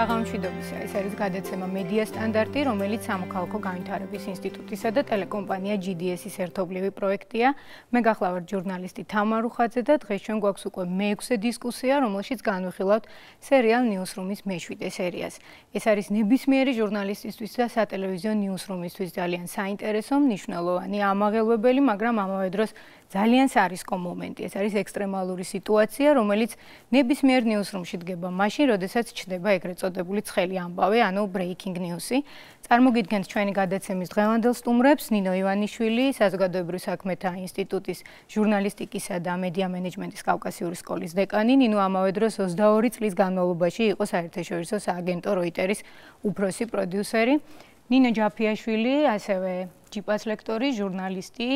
საღამომშვიდობის ეს არის გადაცემა მედია სტანდარტი, რომელიც სამოქალაქო განვითარების ინსტიტუტისა და ტელეკომპანია GDS-ის ერთობლივი პროექტია. მე გახლავართ ჟურნალისტი თამარ უხაძე და დღეს ჩვენ გვაქვს უკვე მე-6 დისკუსია, რომელშიც განვიხილავთ სერიალ ნიუსრუმის მე-7 სერიას. ეს არის ნებისმიერი ჟურნალისტისთვის და სატელევიზიო ნიუსრუმისთვის ძალიან საინტერესო, მნიშვნელოვანი, ამაღელვებელი, მაგრამ ამავე დროს ძალიან სარისკო მომენტი. ეს არის ექსტრემალური სიტუაცია, რომელიც ნებისმიერ ნიუსრუმში დგება მაშინ, როდესაც ჩნდება ეგრეთ წოდებული ცხელი ამბავი, ანუ breaking news-ი. წარმოგიდგენთ ჩვენი გადაცემის დღევანდელ სტუმრებს: ნინო ივანიშვილი, საზოგადოებრივ საქმეთა ინსტიტუტის ჟურნალისტიკისა და მედია მენეჯმენტის კავკასიური სკოლის დეკანი. ნინო ამავე დროს 22 წლის განმავლობაში იყო საერთაშორისო სააგენტო როიტერის უფროსი პროდიუსერი. ნინო ჯაფიაშვილი, ასევე ჯიპას ლექტორი, ჟურნალისტი,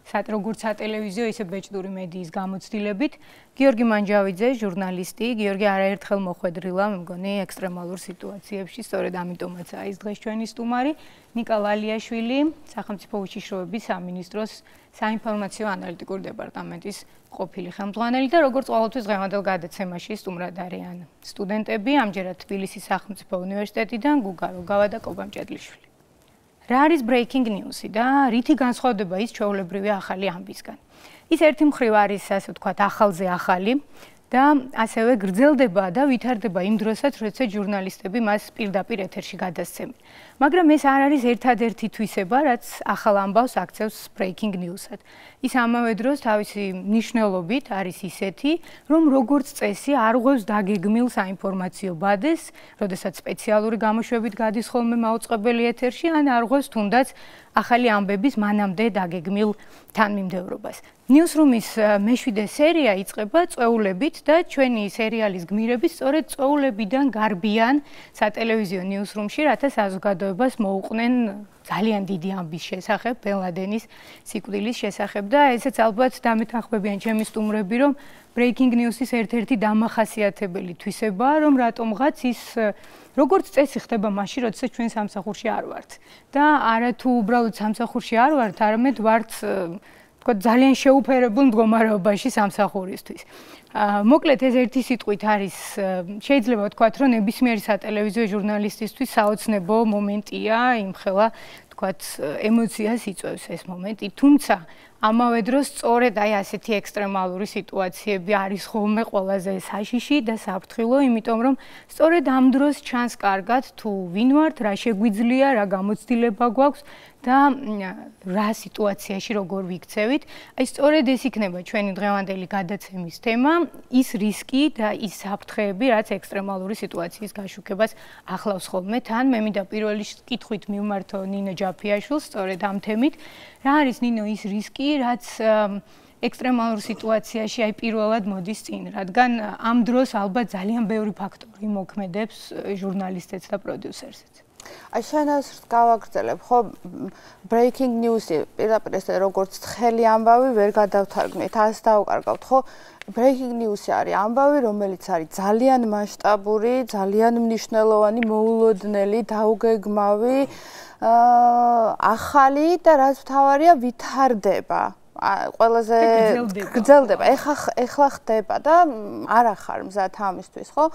როგორც სატელევიზიო, ისე ბეჭდური მედიის გამოცდილებით. გიორგი მანჯავიძე, ჟურნალისტი. გიორგი არაერთხელ მოხვედრილა, მე მგონი, ექსტრემალურ სიტუაციებში, სწორედ ამიტომაცაა ის დღეს ჩვენი სტუმარი. ნიკა ლალიაშვილი, სახელმწიფო უშიშროების სამინისტროს საინფორმაციო ანალიტიკურ დეპარტამენტის ყოფილი ხელმძღვანელი და როგორც ყოველთვის დღევანდელ გადაცემაში სტუმრად არიან სტუდენტები, ამჯერად თბილისის სახელმწიფო უნივერსიტეტიდან გუგა როგავა და კობა მჭედლიშვილი. რა არის breaking news-ი და რითი განსხვავდება ის ჩვეულებრივი ახალი ამბისგან? ის ერთი მხრივ არის, ასე ვთქვათ, ახალზე ახალი და ასევე გრძელდება და ვითარდება იმ დროსაც, როდესაც ჟურნალისტები მას პირდაპირ ეთერში გადასცემენ. მაგრამ ეს არ არის ერთადერთი თვისება, რაც ახალ ამბავს აქცევს breaking news-ად. ის ამავე დროს თავისი მნიშვნელობით არის ისეთი, რომ როგორც წესი არ ღვევს დაგეგმილ საინფორმაციო ბადეს, როდესაც სპეციალური გამოშვებით გადის ხოლმე მაუწყებელი ეთერში, ან არ ღვევს თუნდაც ახალი ამბების მანამდე დაგეგმილ თანმიმდევრობას. ნიუსრუმის მე-7 სერია იწყება წვეულებით და ჩვენი სერიალის გმირები სწორედ წვეულებიდან გარბიან სატელევიზიო ნიუსრუმში, რათა საზოგადოებას მოუყვნენ ძალიან დიდი ამბის შესახებ, ბენ ლადენის სიკვდილის შესახებ და ესეც ალბათ დამეთანხმებიან ჩემი სტუმრები, რომ breaking news-ის ერთ-ერთი დამახასიათებელი თვისებაა, რომ რატომღაც ის როგორც წესი ხდება მაშინ, როდესაც ჩვენ სამსახურში არ ვართ. და არა თუ უბრალოდ სამსახურში არ ვართ, არამედ ვართ ძალიან შეუფერებულ მდგომარეობაში სამსახურისთვის. მოკლედ ეს ერთი სიტყვით არის, შეიძლება ვთქვათ, რომ ნებისმიერი სატელევიზიო ჟურნალისტისთვის საოცნებო მომენტია, იმხელა ვთქვათ, ემოციას იწვევს ეს მომენტი, თუმცა ამავე დროს სწორედ აი ასეთი ექსტრემალური სიტუაციები არის ხოლმე ყველაზე საშიში და საფრთხილო, იმიტომ რომ სწორედ ამ დროს ჩანს კარგად თუ ვინ ვართ, რა შეგვიძლია, რა გამოცდილება გვაქვს და რა სიტუაციაში როგორ ვიქცევით. აი სწორედ ეს იქნება ჩვენი დღევანდელი გადაცემის თემა, ის რისკი და ის საფრთხეები, რაც ექსტრემალური სიტუაციის გაშუქებას ახლავს ხოლმე თან. მე მინდა პირველი კითხვით მივმართო ნინო ჯაფიაშვილს სწორედ ამ თემით. რა არის ნინო ის რისკი, რაც ექსტრემალურ სიტუაციაში აი პირველად მოდის წინ, რადგან ამ დროს ალბათ ძალიან ბევრი ფაქტორი მოქმედებს ჟურნალისტებს და პროდიუსერსებს. აი შენას გავაგრძელებ, ხო, breaking news-ი პირდაპირ ესე როგორც ცხელი ამბავი ვერ გადავთარგმნით, ასე დავუკარგავთ, ხო? breaking news-ი არის ამბავი, რომელიც არის ძალიან მასშტაბური, ძალიან მნიშვნელოვანი, მოულოდნელი, დაუგეგმავი, ახალი და რაც მთავარია ვითარდება. ყველაზე გრძელდება. ეხლა ხდება და არ ახარ მზად ამისთვის, ხო?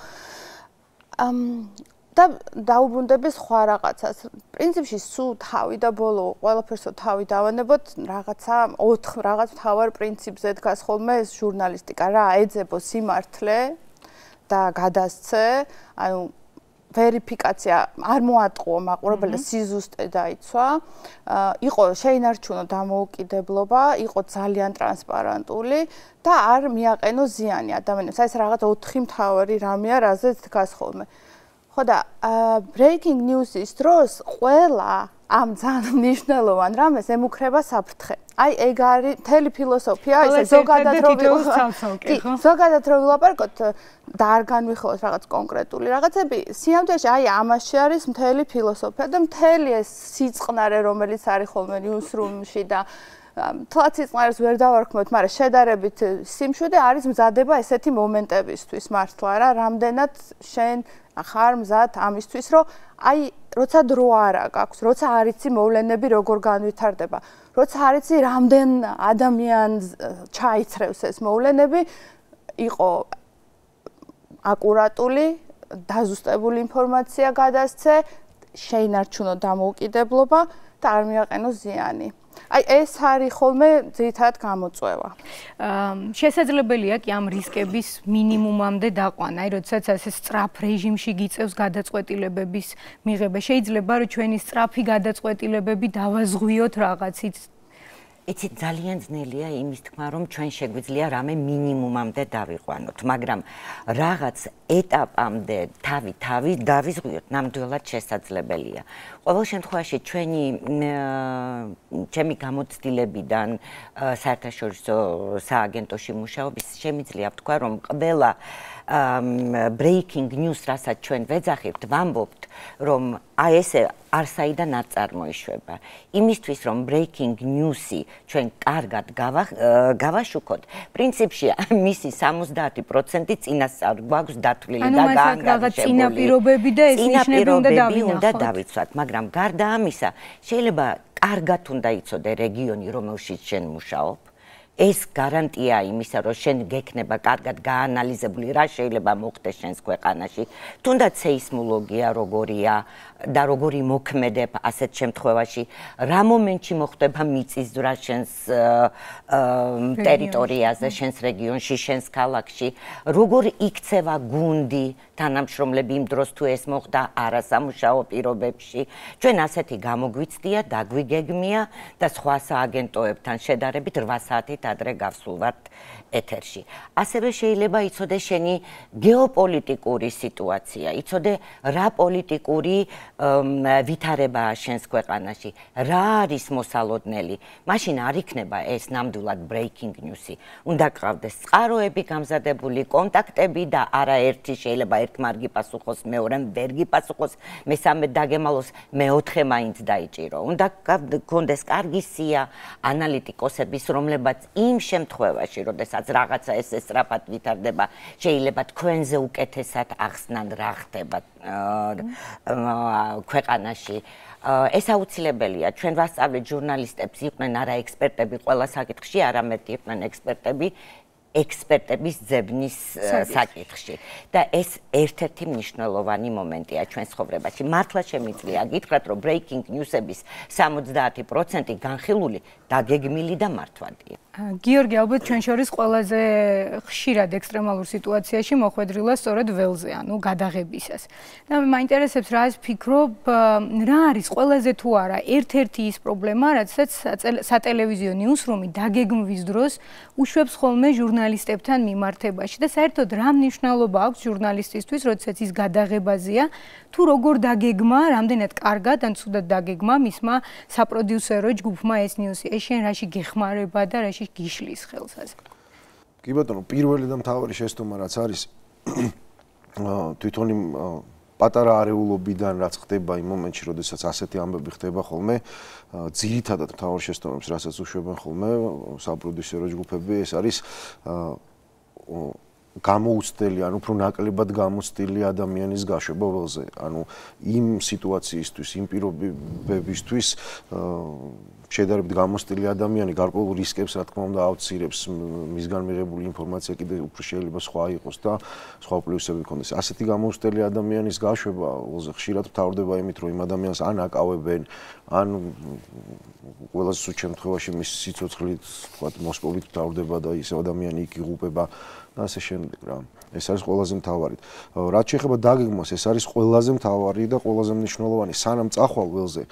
და დაუბრუნდები სხვა რაღაცას. პრინციპში სულ თავი და ბოლო ყველაფერსო თავი დავანებოთ, რაღაცა 4 რაღაც მთავარ პრინციპზე დგას ხოლმე ეს ჟურნალისტიკა, რა ეძებო სიმართლე და გადასცე, ანუ ვერიფიკაცია არ მოატყუო მაყურებელი და სიზუსტე დაიცვა, იყო შეინარჩუნო დამოუკიდებლობა, იყო ძალიან ტრანსპარენტული და არ მიაყენო ზიანი ადამიანებს. ეს რაღაც 4 მთავარი რამეა, რაზეც დგას ხოლმე. ხო და breaking news-ის დროს ყველა ამ ძალიან მნიშვნელოვან რამეს ემუქრება საფრთხე. აი ეგ არის მთელი ფილოსოფია, ესე ზოგადად რო ვილაპარაკოთ და არ განვიხილოთ რაღაც კონკრეტული რაღაცები, სიამთეში აი ამაში არის მთელი ფილოსოფია და მთელი ეს სიწყნარე, რომელიც არის ხოლმე newsroom-ში და თლაც სიწყნარეს ვერ დავარქმევთ, მაგრამ შედარებით სიმშვიდე არის მზადება ესეთი მომენტებისთვის მართლა რა, რამდენად შენ ხარ მზად ამისთვის, რომ აი როცა დრო არა გაქვს, როცა არ იცი მოვლენები როგორ განვითარდება, როცა არ იცი რამდენ ადამიანს ჩაიცრევს ეს მოვლენები, იყო აკურატული დაზუსტებული ინფორმაცია გადასცე, შეინარჩუნო დამოუკიდებლობა და არ მიაყენო ზიანი. აი ეს არის ხოლმე ძირითადად გამოწვევა. შესაძლებელია კი ამ რისკების მინიმუმამდე დაყვანა, აი როდესაც ასე სწრაფ რეჟიმში გიწევს გადაწყვეტილებების მიღება. შეიძლება რომ ჩვენი სწრაფი გადაწყვეტილებები დავაზღვიოთ რაღაცით. იცით ძალიან ძნელია იმის თქმა, რომ ჩვენ შეგვიძლია რამე მინიმუმამდე დავიყვანოთ, მაგრამ რაღაც ეტაპამდე თავი დავიზღვიოთ ნამდვილად შესაძლებელია. ყოველ შემთხვევაში ჩემი გამოცდილებიდან საერთაშორისო სააგენტოში მუშაობის შემიძლია ვთქვა, რომ ყველა breaking news, რასაც ჩვენ ვეძახებთ, ვამბობთ, რომ აი ესე არსაიდან არ წარმოიშვება. იმისთვის, რომ breaking news-ი ჩვენ კარგად გავაშუქოთ, პრინციპში მისი 70% წინასწარ გვაქვს დათვლილი და გაანგარიშებული. წინაპირობები და ეს ნიშნები უნდა დავიცვათ, მაგრამ გარდა ამისა, შეიძლება კარგად უნდა იცოდე რეგიონი, რომელშიც შენ მუშაობ. ეს გარანტია იმისა, რომ შენ გექნება კარგად გაანალიზებული, რა შეიძლება მოხდეს შენს ქვეყანაში, თუნდაც სეისმოლოგია როგორია და როგორი მოქმედებ ასეთ შემთხვევაში, რა მომენტში მოხდება მიწისძვრა შენს ტერიტორიაზე, შენს რეგიონში, შენს ქალაქში, როგორ იქცევა გუნდი, თანამშრომლები იმ დროს თუ ეს მოხდა არასამუშაო პირობებში. ჩვენ ასეთი გამოგვიცდია, დაგვიგეგმია და სხვა სააგენტოებთან შედარებით 8 საათით ადრე გავსულვართ ეთერში. ასევე შეიძლება იცოდე შენი გეოპოლიტიკური სიტუაცია, იცოდე რა პოლიტიკური ვითარებაა შენს ქვეყანაში, რა არის მოსალოდნელი. მაშინ არ იქნება ეს ნამდვილად breaking news-ი. უნდა გყავდეს წყაროები გამზადებული, კონტაქტები და არაერთი შეიძლება ერთმარგი პასუხოს, მეორემ ვერ გიპასუხოს, მესამე დაგემალოს, მეოთხე მაინც დაიჭირო. უნდა გქონდეს კარგი სია ანალიტიკოსების, რომლებაც იმ შემთხვევაში, როდესაც რაღაცა ესე სწრაფად ვითარდება, შეიძლება თქვენზე უკეთესად ახსნან რა ხდება ქვეყანაში. ეს აუცილებელია. ჩვენ ვასწავლეთ ჟურნალისტებს, იყვნენ არა ექსპერტები ყველა საკითხში, არამედ იყვნენ ექსპერტების ძებნის საკითხში. და ეს ერთ-ერთი მნიშვნელოვანი მომენტია ჩვენ ცხოვრებაში. მართლა შემიძლია გითხრათ, რომ breaking news-ების 70% განხილული, დაგეგმილი და მართვადია. გიორგი, ალბათ ჩვენ შორის ყველაზე ხშირად ექსტრემალურ სიტუაციაში მოხვედრილა სწორედ ველზე, ანუ გადაღებისას. და მაინტერესებს რა ის ფიქრობ, რა არის ყველაზე თუ არა ერთ-ერთი ის პრობლემა, რაცაც სატელევიზიო ნიუსრუმი დაგეგმვის დროს უშვებს ხოლმე ჟურნალისტებთან მიმართებაში და საერთოდ რა მნიშვნელობა აქვს ჟურნალისტისთვის, როდესაც ის გადაღებაზეა, თუ როგორ დაგეგმა, რამდენად კარგად ან ცუდად დაგეგმა მისმა საპროდიუსერო ჯგუფმა ეს ნიუსი, ეს შენ რაში გეხმარება და რაში გიშლის ხელს ასე. კი ბატონო, პირველი და მთავარი შეცდომა რაც არის თვითონ იმ პატარა არეულობიდან რაც ხდება იმ მომენტში, როდესაც ასეთი ამბები ხდება ხოლმე, ძირითადად მთავარ შეცდომებს, რასაც უშვებენ ხოლმე საპროდიუსერო ჯგუფები, ეს არის გამოუცდელი, ანუ უფრო ნაკლებად გამოცდილი ადამიანის გაშვება ველზე. ანუ იმ სიტუაციისთვის, იმ პირობებისთვის შედარებით გამოცდილი ადამიანი გარკვეულ რისკებს, რა თქმა უნდა, ავცირებს, მისგან მიღებული ინფორმაცია კიდე უფრო შეიძლება სხვა იყოს და სხვა პლუსები ქონდეს. ასეთი გამოუცდელი ადამიანის გაშვება ველზე ხშირად მთავრდება იმით, რომ იმ ადამიანს ან აკავებენ, ან ყველაზე სულ შემთხვევაში მის სიცოცხლით, ვთქვათ, მოსკოვით მთავრდება და ის ადამიანი იქ იღუპება. და ასე შემდეგ რა. ეს არის ყველაზე მთავარი. რაც შეეხება დაგეგმვას, ეს არის ყველაზე მთავარი და ყველაზე მნიშვნელოვანი. სანამ წახვალ ველზე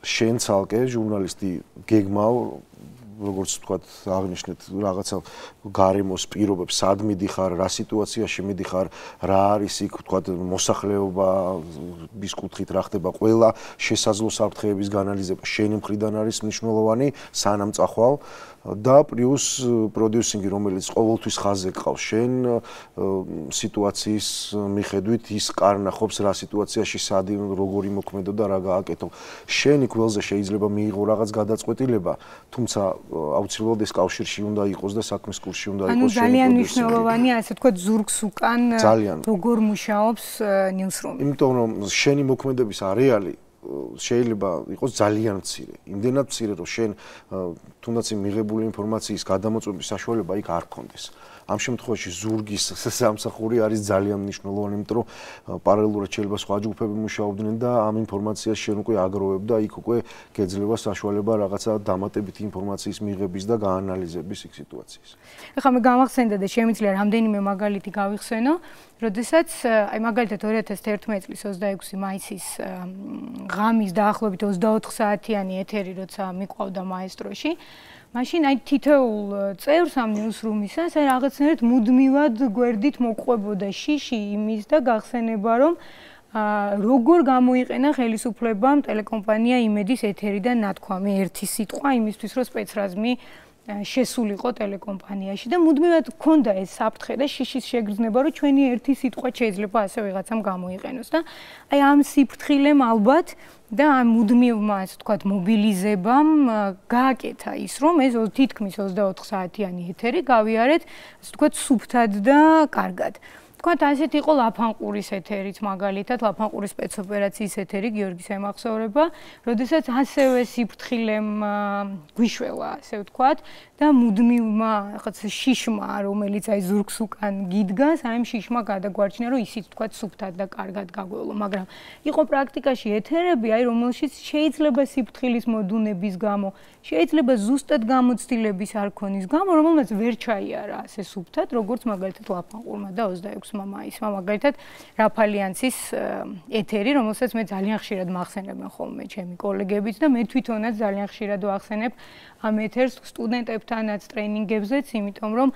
შენ ცალკე ჟურნალისტი გეგმავ, როგორც ვთქვათ, აღნიშნეთ რაღაცა გარემოს პირობებს, სად მიდიხარ, რა სიტუაციაში მიდიხარ, რა არის იქ, ვთქვათ, მოსახლეობა, ის კუთხით რა ხდება, ყველა შესაძლო საფრთხეების განალიზება შენი მხრიდან არის მნიშვნელოვანი, სანამ წახვალ. და პლუს პროდიუსინგი, რომელიც ყოველთვის ხაზზე გყავს შენ სიტუაციის მიხედვით ის კარნახობს რა სიტუაციაში სად როგორი მოქმედო და რა გააკეთო. შენი კველზე შეიძლება მიიღო რაღაც გადაწყვეტილება, თუმცა აუცილებლად ეს კავშირში უნდა იყოს და საქმის კურსში უნდა იყოს. ანუ ძალიან მნიშვნელოვანია ასე თქვა ზურგს უკან როგორ მუშაობს ნიუსრუმი. იმიტომ რომ შენი მოქმედების არეალი შეიძლება იყოს ძალიან მცირე. იმდენად მცირე, რომ შენ თუნდაც იმ მიღებული ინფორმაციის გადამოწმების საშუალება იქ არ გქონდეს. ამ შემთხვევაში ზურგის სამსახური არის ძალიან მნიშვნელოვანი, იმიტომ რომ პარალელურად შეიძლება სხვა ჯგუფები მუშაობდნენ და ამ ინფორმაციას შენ უკვე აგროვებ და იქ უკვე გეძლევა საშუალება რაღაცა დამატებითი ინფორმაციის მიღების და გაანალიზების იქ სიტუაციის. ეხლა მე გამახსენდა და შემიძლია რამდენიმე მაგალითი გავიხსენო, როდესაც აი მაგალითად 2011 წლის 26 მაისის ღამის დაახლოებით 24 საათიანი ეთერი როცა მიყვავდა მაესტროში, მაშინ აი თითოეულ წევრს ამ ნიუსრუმისას აი რაღაცნაირად მუდმივად გვერდით მოყვებოდა შიში იმის და გახსენება რომ როგორ გამოიყენა ხელისუფლებამ ტელეკომპანია იმედის ეთერიდან ნათქვამი ერთი სიტყვა იმისთვის რომ სპეცრაზმი შესულიყო ტელეკომპანიაში და მუდმივად გქონდა ეს საფრთხე და შიშის შეგრძნება რომ ჩვენი ერთი სიტყვა შეიძლება ასე ვიღაცამ გამოიყენოს და აი ამ სიფრთხილემ ალბათ და ამ მუდმივმა ასე ვთქვათ მობილიზებამ გააკეთა ის რომ ეს თითქმის 24 საათიანი ეთერი გავიარეთ ასე ვთქვათ სუფთად და კარგად. თქვათ ასეთ იყო ლაფანყურის ეთერიც მაგალითად ლაფანყურის სპეცოპერაციის ეთერი გიორგის ემახსოვრება, როდესაც ასევე სიფრთხილემ გვიშველა ასე ვთქვათ და მუდმივმა რაღაც შიშმა რომელიც აი ზურგს უკან გიდგას, აი ამ შიშმა გადაგვარჩინა რომ ისიც ვთქვათ სუფთად და კარგად გაგვეულო, მაგრამ იყო პრაქტიკაში ეთერები, აი რომელშიც შეიძლება სიფრთხილის მოდუნების გამო, შეიძლება ზუსტად გამოცდილების არქონის გამო, რომელმაც ვერ ჩაიარა ასე სუფთად, როგორც მაგალითად ლაფანყურმა და 26 მაისმა მაგალითად რაფალიანცის ეთერი, რომელსაც მე ძალიან ხშირად მახსენებენ ხოლმე ჩემი კოლეგებიც და მე თვითონაც ძალიან ხშირად ვახსენებ ამ ეთერს სტუდენტებთანაც ტრეინინგებზეც, იმიტომ რომ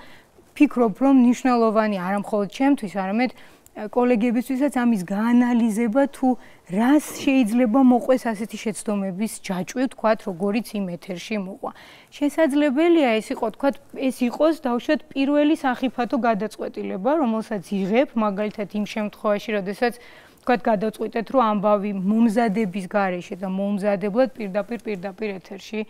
ფიქრობ, რომ მნიშვნელოვანი არა მხოლოდ ჩემთვის, არამედ კოლეგებისთვისაც ამის გაანალიზება თუ რას შეიძლება მოყვეს ასეთი შეცდომების ჯაჭვი, ვთქვათ, როგორიც იმ ეთერში მოყვა. შესაძლებელია ეს იყოს დავუშვათ პირველი სახიფათო გადაწყვეტილება, რომელსაც იღებ, მაგალითად იმ შემთხვევაში, როდესაც ვთქვათ, გადაწყვიტეთ, რომ ამბავი მომზადების გარეშე და მომზადებლად პირდაპირ ეთერში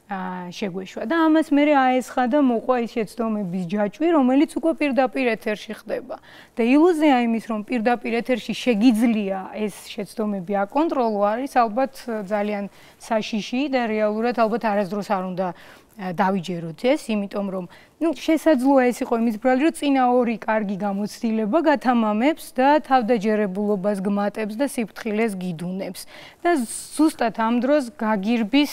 შეგვეშვა და ამას მე აესხა და მოყვა ის შეცდომების ჯაჭვი, რომელიც უკვე პირდაპირ ეთერში ხდება. და ილუზია იმის, რომ პირდაპირ ეთერში შეგიძლია ეს შეცდომები აკონტროლო არის ალბათ ძალიან საშიში და რეალურად ალბათ არასდროს არ უნდა დავიჯეროთ ეს, იმიტომ რომ შესაძლოა ეს იყო იმის ბრალი, რომ წინა ორი კარგი გამოცდილება გათამამებს და თავდაჯერებულობას გმატებს და სიფრთხილეს გიდუნებს და ზუსტად ამ დროს გაგირბის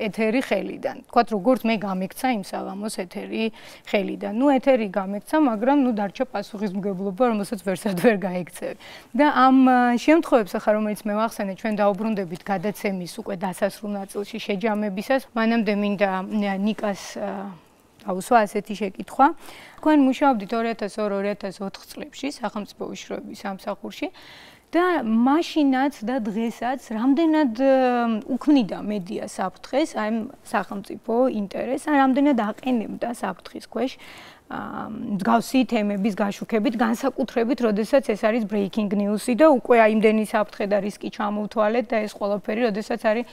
ეთერი ხელიდან. თქვათ, როგორც მე გამექცა იმ საღამოს ეთერი ხელიდან. ეთერი გამექცა, მაგრამ დარჩა პასუხისმგებლობა, რომელსაც ვერსად ვერ გაექცევი. და ამ შემთხვევებს ახლა რომელიც მე ვახსენე, ჩვენ დაუბრუნდებით გადაცემის უკვე დასასრულ ნაწილში შეჯამებისას, მანამდე მინდა ნიკას აუსვა ასეთი შეკითხვა. თქვენ მუშაობდით 2002-2004 წლებში სახელმწიფო უშროების სამსახურში და მაშინაც და დღესაც რამდენად უქმნიდა მედია საფრთხეს, აი სახელმწიფო ინტერესს, რამდენად აყენებდა საფრთხის ქვეშ მსგავსი თემების გაშუქებით, განსაკუთრებით, როდესაც ეს არის breaking news-ი და უკვე აიმდენი საფრთხე და რისკი ჩამოვთვალეთ და ეს ყველაფერი, როდესაც არის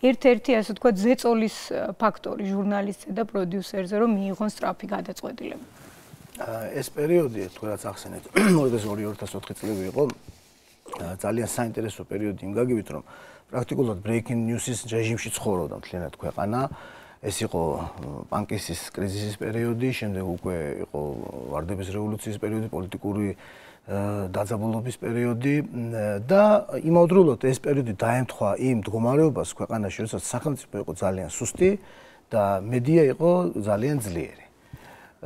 ერთ-ერთი, ასე ვთქვათ, ზეწოლის ფაქტორი ჟურნალისტზე და პროდიუსერზე, რომ მიიღონ სწრაფი გადაწყვეტილება. ეს პერიოდი, თუ რაც ახსენეთ, 2002-2004 წლები იყო ძალიან საინტერესო პერიოდი იმ გაგებით, რომ პრაქტიკულად breaking news-ის რეჟიმში ცხოვრობდა მთლიანად ქვეყანა. ეს იყო პანკისის კრიზისის პერიოდი, შემდეგ უკვე იყო ვარდების რევოლუციის პერიოდი, პოლიტიკური დაძაბულობის პერიოდი და იმავდროულად ეს პერიოდი დაემთხვა იმ მდგომარეობას ქვეყანაში, როდესაც სახელმწიფო იყო ძალიან სუსტი და მედია იყო ძალიან ძლიერი.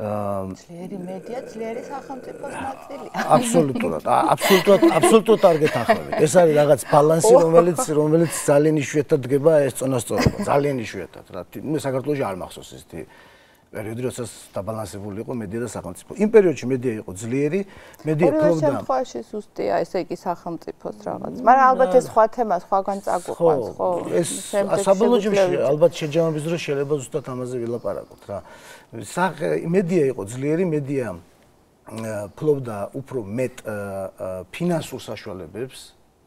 ძლიერი მედია, ძლიერი სახელმწიფოს ნაწილია. აბსოლუტურად არ გეთანხმებით. ეს არის რაღაც ბალანსი, რომელიც ძალიან იშვიათად დგება ეს წონასწორობა, ძალიან იშვიათად. მე საქართველოში არ მახსოვს ესეთი პერიოდი, როდესაც დაბალანსებული იყო მედია და სახელმწიფო. იმ პერიოდში მედია იყო ძლიერი, მედია ფლობდა. ორივე შემთხვევაში სუსტია, ესე იგი სახელმწიფოს რაღაც. მაგრამ ალბათ ეს სხვა თემა, სხვაგან წაგვიყვანს, ხო? ეს საბოლოო ჯამში ალბათ შეჯამების დროს შეიძლება ზუსტად ამაზე ვილაპარაკოთ რა. მედია იყო ძლიერი, მედია ფლობდა უფრო მეტ ფინანსურ საშუალებებს,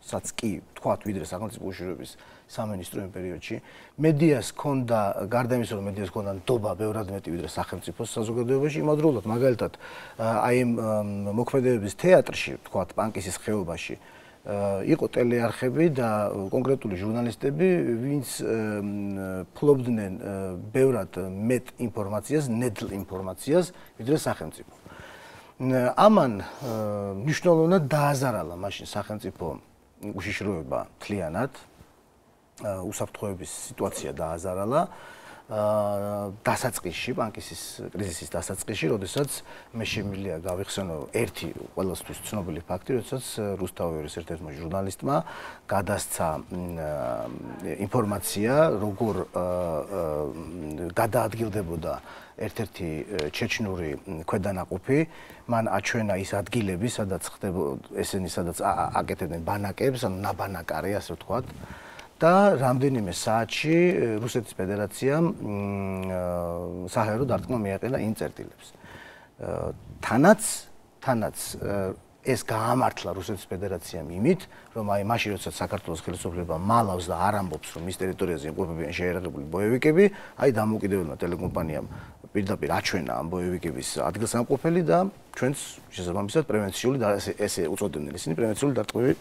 საც კი თქვათ, ვიდრე სახელმწიფო უშუალოების სამინისტრო იმ პერიოდში. მედიას ჰქონდა, გარდა იმისა, რომ მედიას ჰქონდა ნდობა ბევრად მეტი ვიდრე სახელმწიფოს საზოგადოებაში, იმავდროულად მაგალითად აი იმ მოქმედებების თეატრში, თქვათ, პანკისის ხეობაში იყო ტელეარხები და კონკრეტული ჟურნალისტები, ვინც ფლობდნენ ბევრად მეტ ინფორმაციას, ნედლ ინფორმაციას, ვიდრე სახელმწიფო. ამან მნიშვნელოვნად დააზარალა მაშინ სახელმწიფო უშიშროება მთლიანად, უსაფრთხოების სიტუაცია დააზარალა. დასაწყისში, ბანკის კრიზისის დასაწყისში, როდესაც მე შემიძლია გავიხსენო ერთი ყველასთვის ცნობილი ფაქტი, როდესაც რუსთაველის ერთ-ერთმა ჟურნალისტმა გადასცა ინფორმაცია, როგორ გადაადგილდებოდა ერთ-ერთი ჩეჩნური ქვედანაყოფი, მან აჩვენა ის ადგილები, სადაც ხდებოდა ესენი, სადაც აკეთებდნენ ბანაკებს, ანუ ნაბანაკარი, ასე ვთქვათ. და რამდენიმე საათში რუსეთის ფედერაციამ საჰაერო დარტყმა მიაყენა იმ წერტილებს. თანაც ეს გაამართლა რუსეთის ფედერაციამ იმით, რომ აი მაშინ როდესაც საქართველოს ხელისუფლება მალავს და არ ამბობს, რომ მის ტერიტორიაზე იმყოფებიან შეიარაღებული ბოევიკები, აი დამოუკიდებელმა ტელეკომპანიამ პირდაპირ აჩვენა ამ ბოევიკების ადგილსამყოფელი და ჩვენს შესაბამისად პრევენციული და ესე უწოდებდნენ ისინი პრევენციული დარტყმები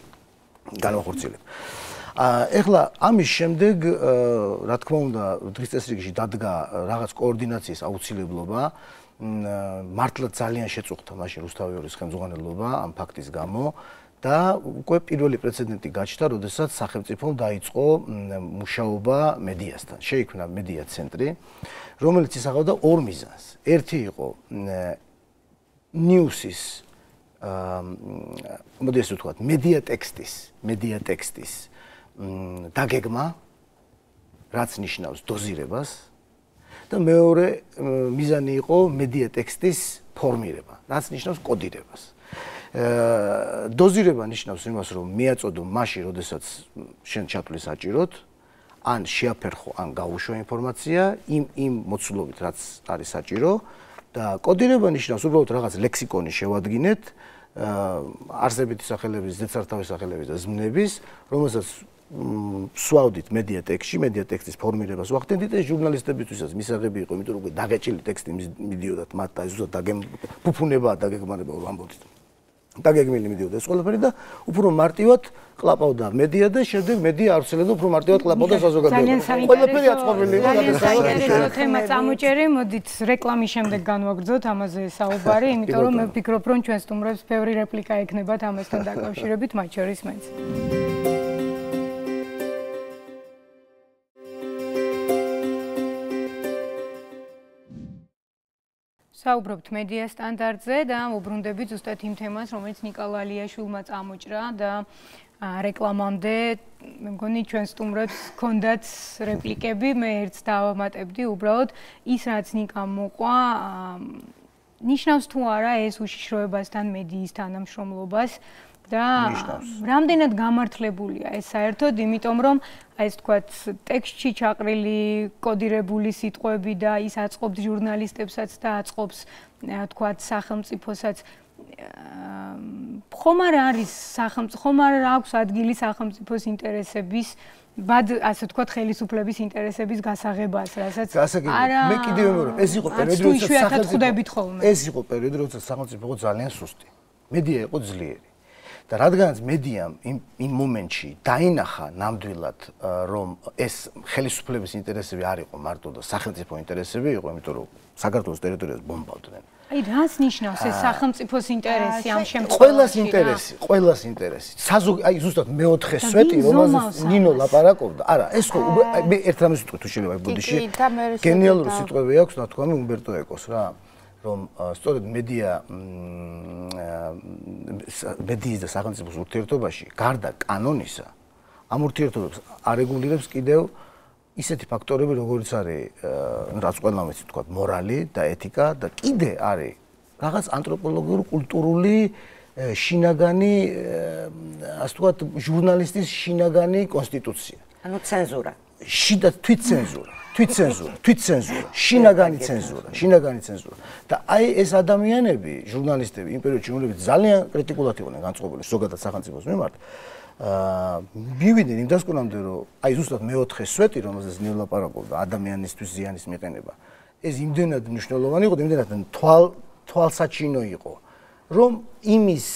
განვახორციელებთ. ეხლა ამის შემდეგ, რა თქმა უნდა, დღის წესრიგში დადგა რაღაც კოორდინაციის აუცილებლობა, მართლა ძალიან შეწუხდა მაშინ რუსთაველის ხელმძღვანელობა ამ ფაქტის გამო და უკვე პირველი პრეცედენტი გაჩნდა, როდესაც სახელმწიფომ დაიწყო მუშაობა მედიასთან. შეიქმნა მედია ცენტრი, რომელიც ისახავდა ორ მიზანს. ერთი იყო ნიუსის მოდი ასე ვთქვათ, მედია ტექსტის დაგეგმა, რაც ნიშნავს დოზირებას და მეორე მიზანი იყო მედია ტექსტის ფორმირება, რაც ნიშნავს კოდირებას. დოზირება ნიშნავს იმას, რომ მიაწოდო მაშინ, როდესაც შენ ჩათვლი საჭიროდ, ან შეაფერხო, ან გაუშვა ინფორმაცია იმ მოცულობით, რაც არის საჭირო და კოდირება ნიშნავს უბრალოდ რაღაც ლექსიკონი შევადგინეთ, არსებითი სახელების, ზედსართავის სახელების და ზმნების, რომელსაც სვავდით მედია ტექსტის ფორმირებას ვახდენდით ეს ჟურნალისტებისთვისაც მისაღები იყო, იმიტომ რომ დაგეჭილი ტექსტი მიდიოდათ მათ და ზუსტად ფუფუნებაა დაგეგმარება რომ ამბობთ. დაგეგმილი მიდიოდა ეს ყველაფერი და უფრო მარტივად ყლაპავდა მედია და შემდეგ მედია ავრცელებდა უფრო მარტივად ყლაპავდა საზოგადოებას. ყველაფერი აწყობილი იყო საინტერესო თემა წამოჭერი, მოდით რეკლამის შემდეგ განვაგრძოთ ამაზე საუბარი, იმიტომ რომ მე ვფიქრობ რომ ჩვენ სტუმრებს ბევრი რეპლიკა ექნებათ ამასთან დაკავშირებით, მათ შორის მეც. საუბრობთ მედია სტანდარტზე და უბრუნდებით ზუსტად იმ თემას, რომელიც ნიკოლა ალიაშვილმა წამოჭრა და რეკლამამდე მე მგონი ჩვენ სტუმრებს ჰქონდათ რეპლიკები, მე ერთს დავამატებდი, უბრალოდ ის რაც ნიკამ მოყვა, ნიშნავს თუ არა ეს უშიშროებასთან მედიის თანამშრომლობას და რამდენად გამართლებულია ეს საერთოდ, იმიტომ რომ აი ეს თქვათ ტექსტში ჩაყრილი კოდირებული სიტყვები და ის აწყობს ჟურნალისტებსაც და აწყობს თქვათ სახელმწიფოსაც ხომ არ არის ხომ არ აქვს ადგილი სახელმწიფოს ინტერესების ბად ასე თქვათ ხელისუფლების ინტერესების გასაღებას, რასაც მე კიდევ ვიმეორებ, ეს იყო პერიოდი, როდესაც სახელმწიფო იყო ძალიან სუსტი. მედია იყო ძლიერი. და რადგანაც მედიამ იმ მომენტში დაინახა ნამდვილად რომ ეს ხელისუფლების ინტერესები არ იყო მარტო და სახელმწიფო ინტერესები იყო, იმიტომ რომ საქართველოს ტერიტორიას ბომბავდნენ. აი რას ნიშნავს ეს სახელმწიფოს ინტერესი ამ შემთხვევაში? ყველას ინტერესი. აი ზუსტად მეოთხე სვეტი, რომელზეც ნინო ლაპარაკობდა. არა, ეს ხო მე ერთ რამეს ვიტყვი თუ შეიძლება ბოდიში. გენიალური სიტყვები აქვს ნათქვამი უმბერტო ეკოს რა. რომ სწორედ მედიის და სახელმწიფოს ურთიერთობაში გარდა კანონისა ამ ურთიერთობებს არეგულირებს კიდევ ისეთი ფაქტორები, როგორიც არის რაც ყველამ ვიცით თქვა მორალი და ეთიკა და კიდე არის რაღაც ანთროპოლოგიური, კულტურული შინაგანი, ასე ვთქვათ, ჟურნალისტის შინაგანი კონსტიტუცია. ანუ ცენზურა. შიდა თვითცენზურა, შინაგანი ცენზურა. და აი ეს ადამიანები, ჟურნალისტები იმ პერიოდში, რომლებიც ძალიან კრიტიკულად იყვნენ განწყობილი ზოგადად სახელმწიფოს მიმართ, მივიდნენ იმ დასკვნამდე, რომ აი ზუსტად მეოთხე სვეტი, რომელზეც ნინო ლაპარაკობდა, ადამიანისთვის ზიანის მიყენება, ეს იმდენად მნიშვნელოვანი იყო, იმდენად თვალსაჩინო იყო რომ იმის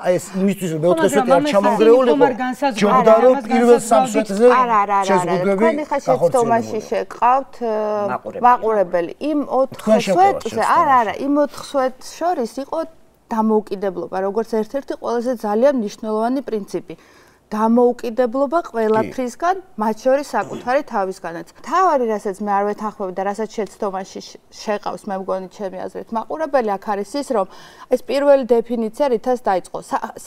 აი ეს იმისთვის რომ მეოთხე სვეტი არ ჩამონგრეულიყო ჯობდა რომ პირველ სამსვეტზე შეზღუდვები თქვენ ხა შეცდომაში შეგყავთ მაყურებელი იმ 4 სვეტზე არა იმ 4 სვეტს შორის იყო დამოუკიდებლობა როგორც ერთ-ერთი ყველაზე ძალიან მნიშვნელოვანი პრინციპი დამოუკიდებლობა ყველაფრისგან, მათ შორის საკუთარი თავისგანაც. თავარი, რასაც მე არ ვეთანხმები და რასაც შეცდომაში შეყავს, მე მგონი ჩემი აზრით, მაყურებელი აქ არის ის, რომ ეს პირველი დეფინიცია რითაც დაიწყო.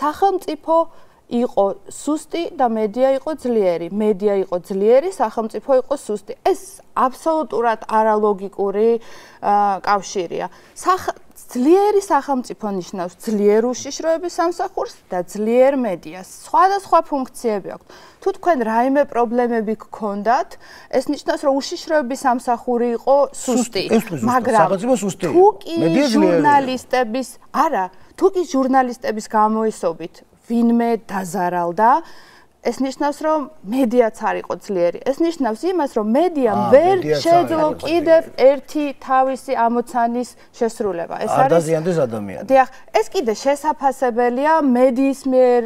სახელმწიფო იყო სუსტი და მედია იყო ძლიერი. მედია იყო ძლიერი, სახელმწიფო იყო სუსტი. ეს აბსოლუტურად არალოგიკური კავშირია. ძლიერი სახელმწიფო ნიშნავს ძლიერ უშიშროების სამსახურს და ძლიერ მედიას. სხვადასხვა ფუნქციები აქვს. თუ თქვენ რაიმე პრობლემები გქონდათ, ეს ნიშნავს, რომ უშიშროების სამსახური იყო სუსტი. მაგრამ თუ კი ჟურნალისტების, არა, თუ კი ჟურნალისტების გამოისობით ვინმე დაზარალდა, ეს ნიშნავს, რომ მედიაც არ იყო ძლიერი. ეს ნიშნავს იმას, რომ მედიამ ვერ შეძლო კიდევ ერთი თავისი ამოცანის შესრულება. ეს არის დაზიანდეს ადამიანი. დიახ, ეს კიდე შესაძლებელია მედიის მიერ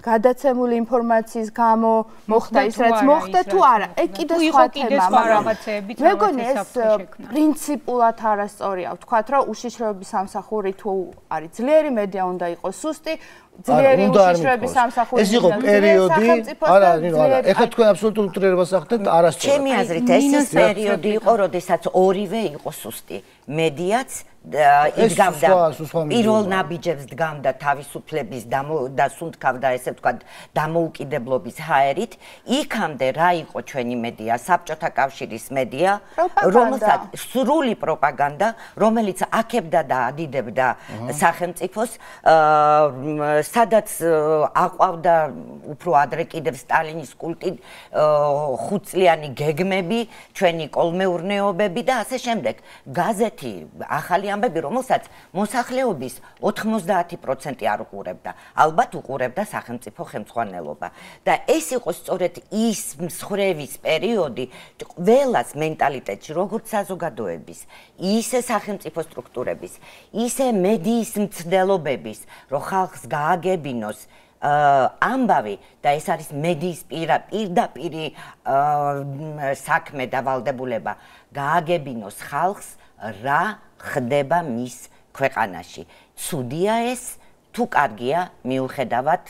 გადაცემული ინფორმაციის გამო მოხდა ის რაც მოხდა თუ არა. ეგ კიდე სხვა თემა, მაგრამ მე მგონი ეს პრინციპულად არასწორია. ვთქვათ, რომ უშიშროების სამსახური თუ არის ძლიერი, მედია უნდა იყოს სუსტი. ძლიერი უშიშროების სამსახური. ეს იყო პერიოდი, არა, არა. ეხლა თქვენ აბსოლუტურ უტრირებას ახდენთ არასწორად. ჩემი აზრით ეს ის პერიოდი იყო, როდესაც ორივე იყო სუსტი. მედიაც იდგამდა პირველ ნაბიჯებს დგამდა თავისუფლების და სუნთქავდა ესე ვთქვათ დამოუკიდებლობის ჰაერით. იქამდე რა იყო ჩვენი მედია, საბჭოთა კავშირის მედია, რომელსაც სრული პროპაგანდა, რომელიც აქებდა და ადიდებდა სახელმწიფოს, სადაც აყვავდა უფრო ადრე კიდევ სტალინის კულტი, 5 წლიანი გეგმები, ჩვენი კოლმეურნეობები და ასე შემდეგ. გაზეთი ახალი ამბები, რომელსაც მოსახლეობის 90% არ უყურებდა, ალბათ უყურებდა სახელმწიფო ხელმძღვანელობა. და ეს იყო სწორედ ის მსხვერპლის პერიოდი ყველას მენტალიტეტში, როგორც საზოგადოების, ისე სახელმწიფო სტრუქტურების, ისე მედიის მცდელობების, რომ ხალხს გააგებინოს ამბავი და ეს არის მედიის პირდაპირი საქმე და ვალდებულება, გააგებინოს ხალხს რა ხდება მის ქვეყანაში. ცუდია ეს თუ კარგია მიუხედავად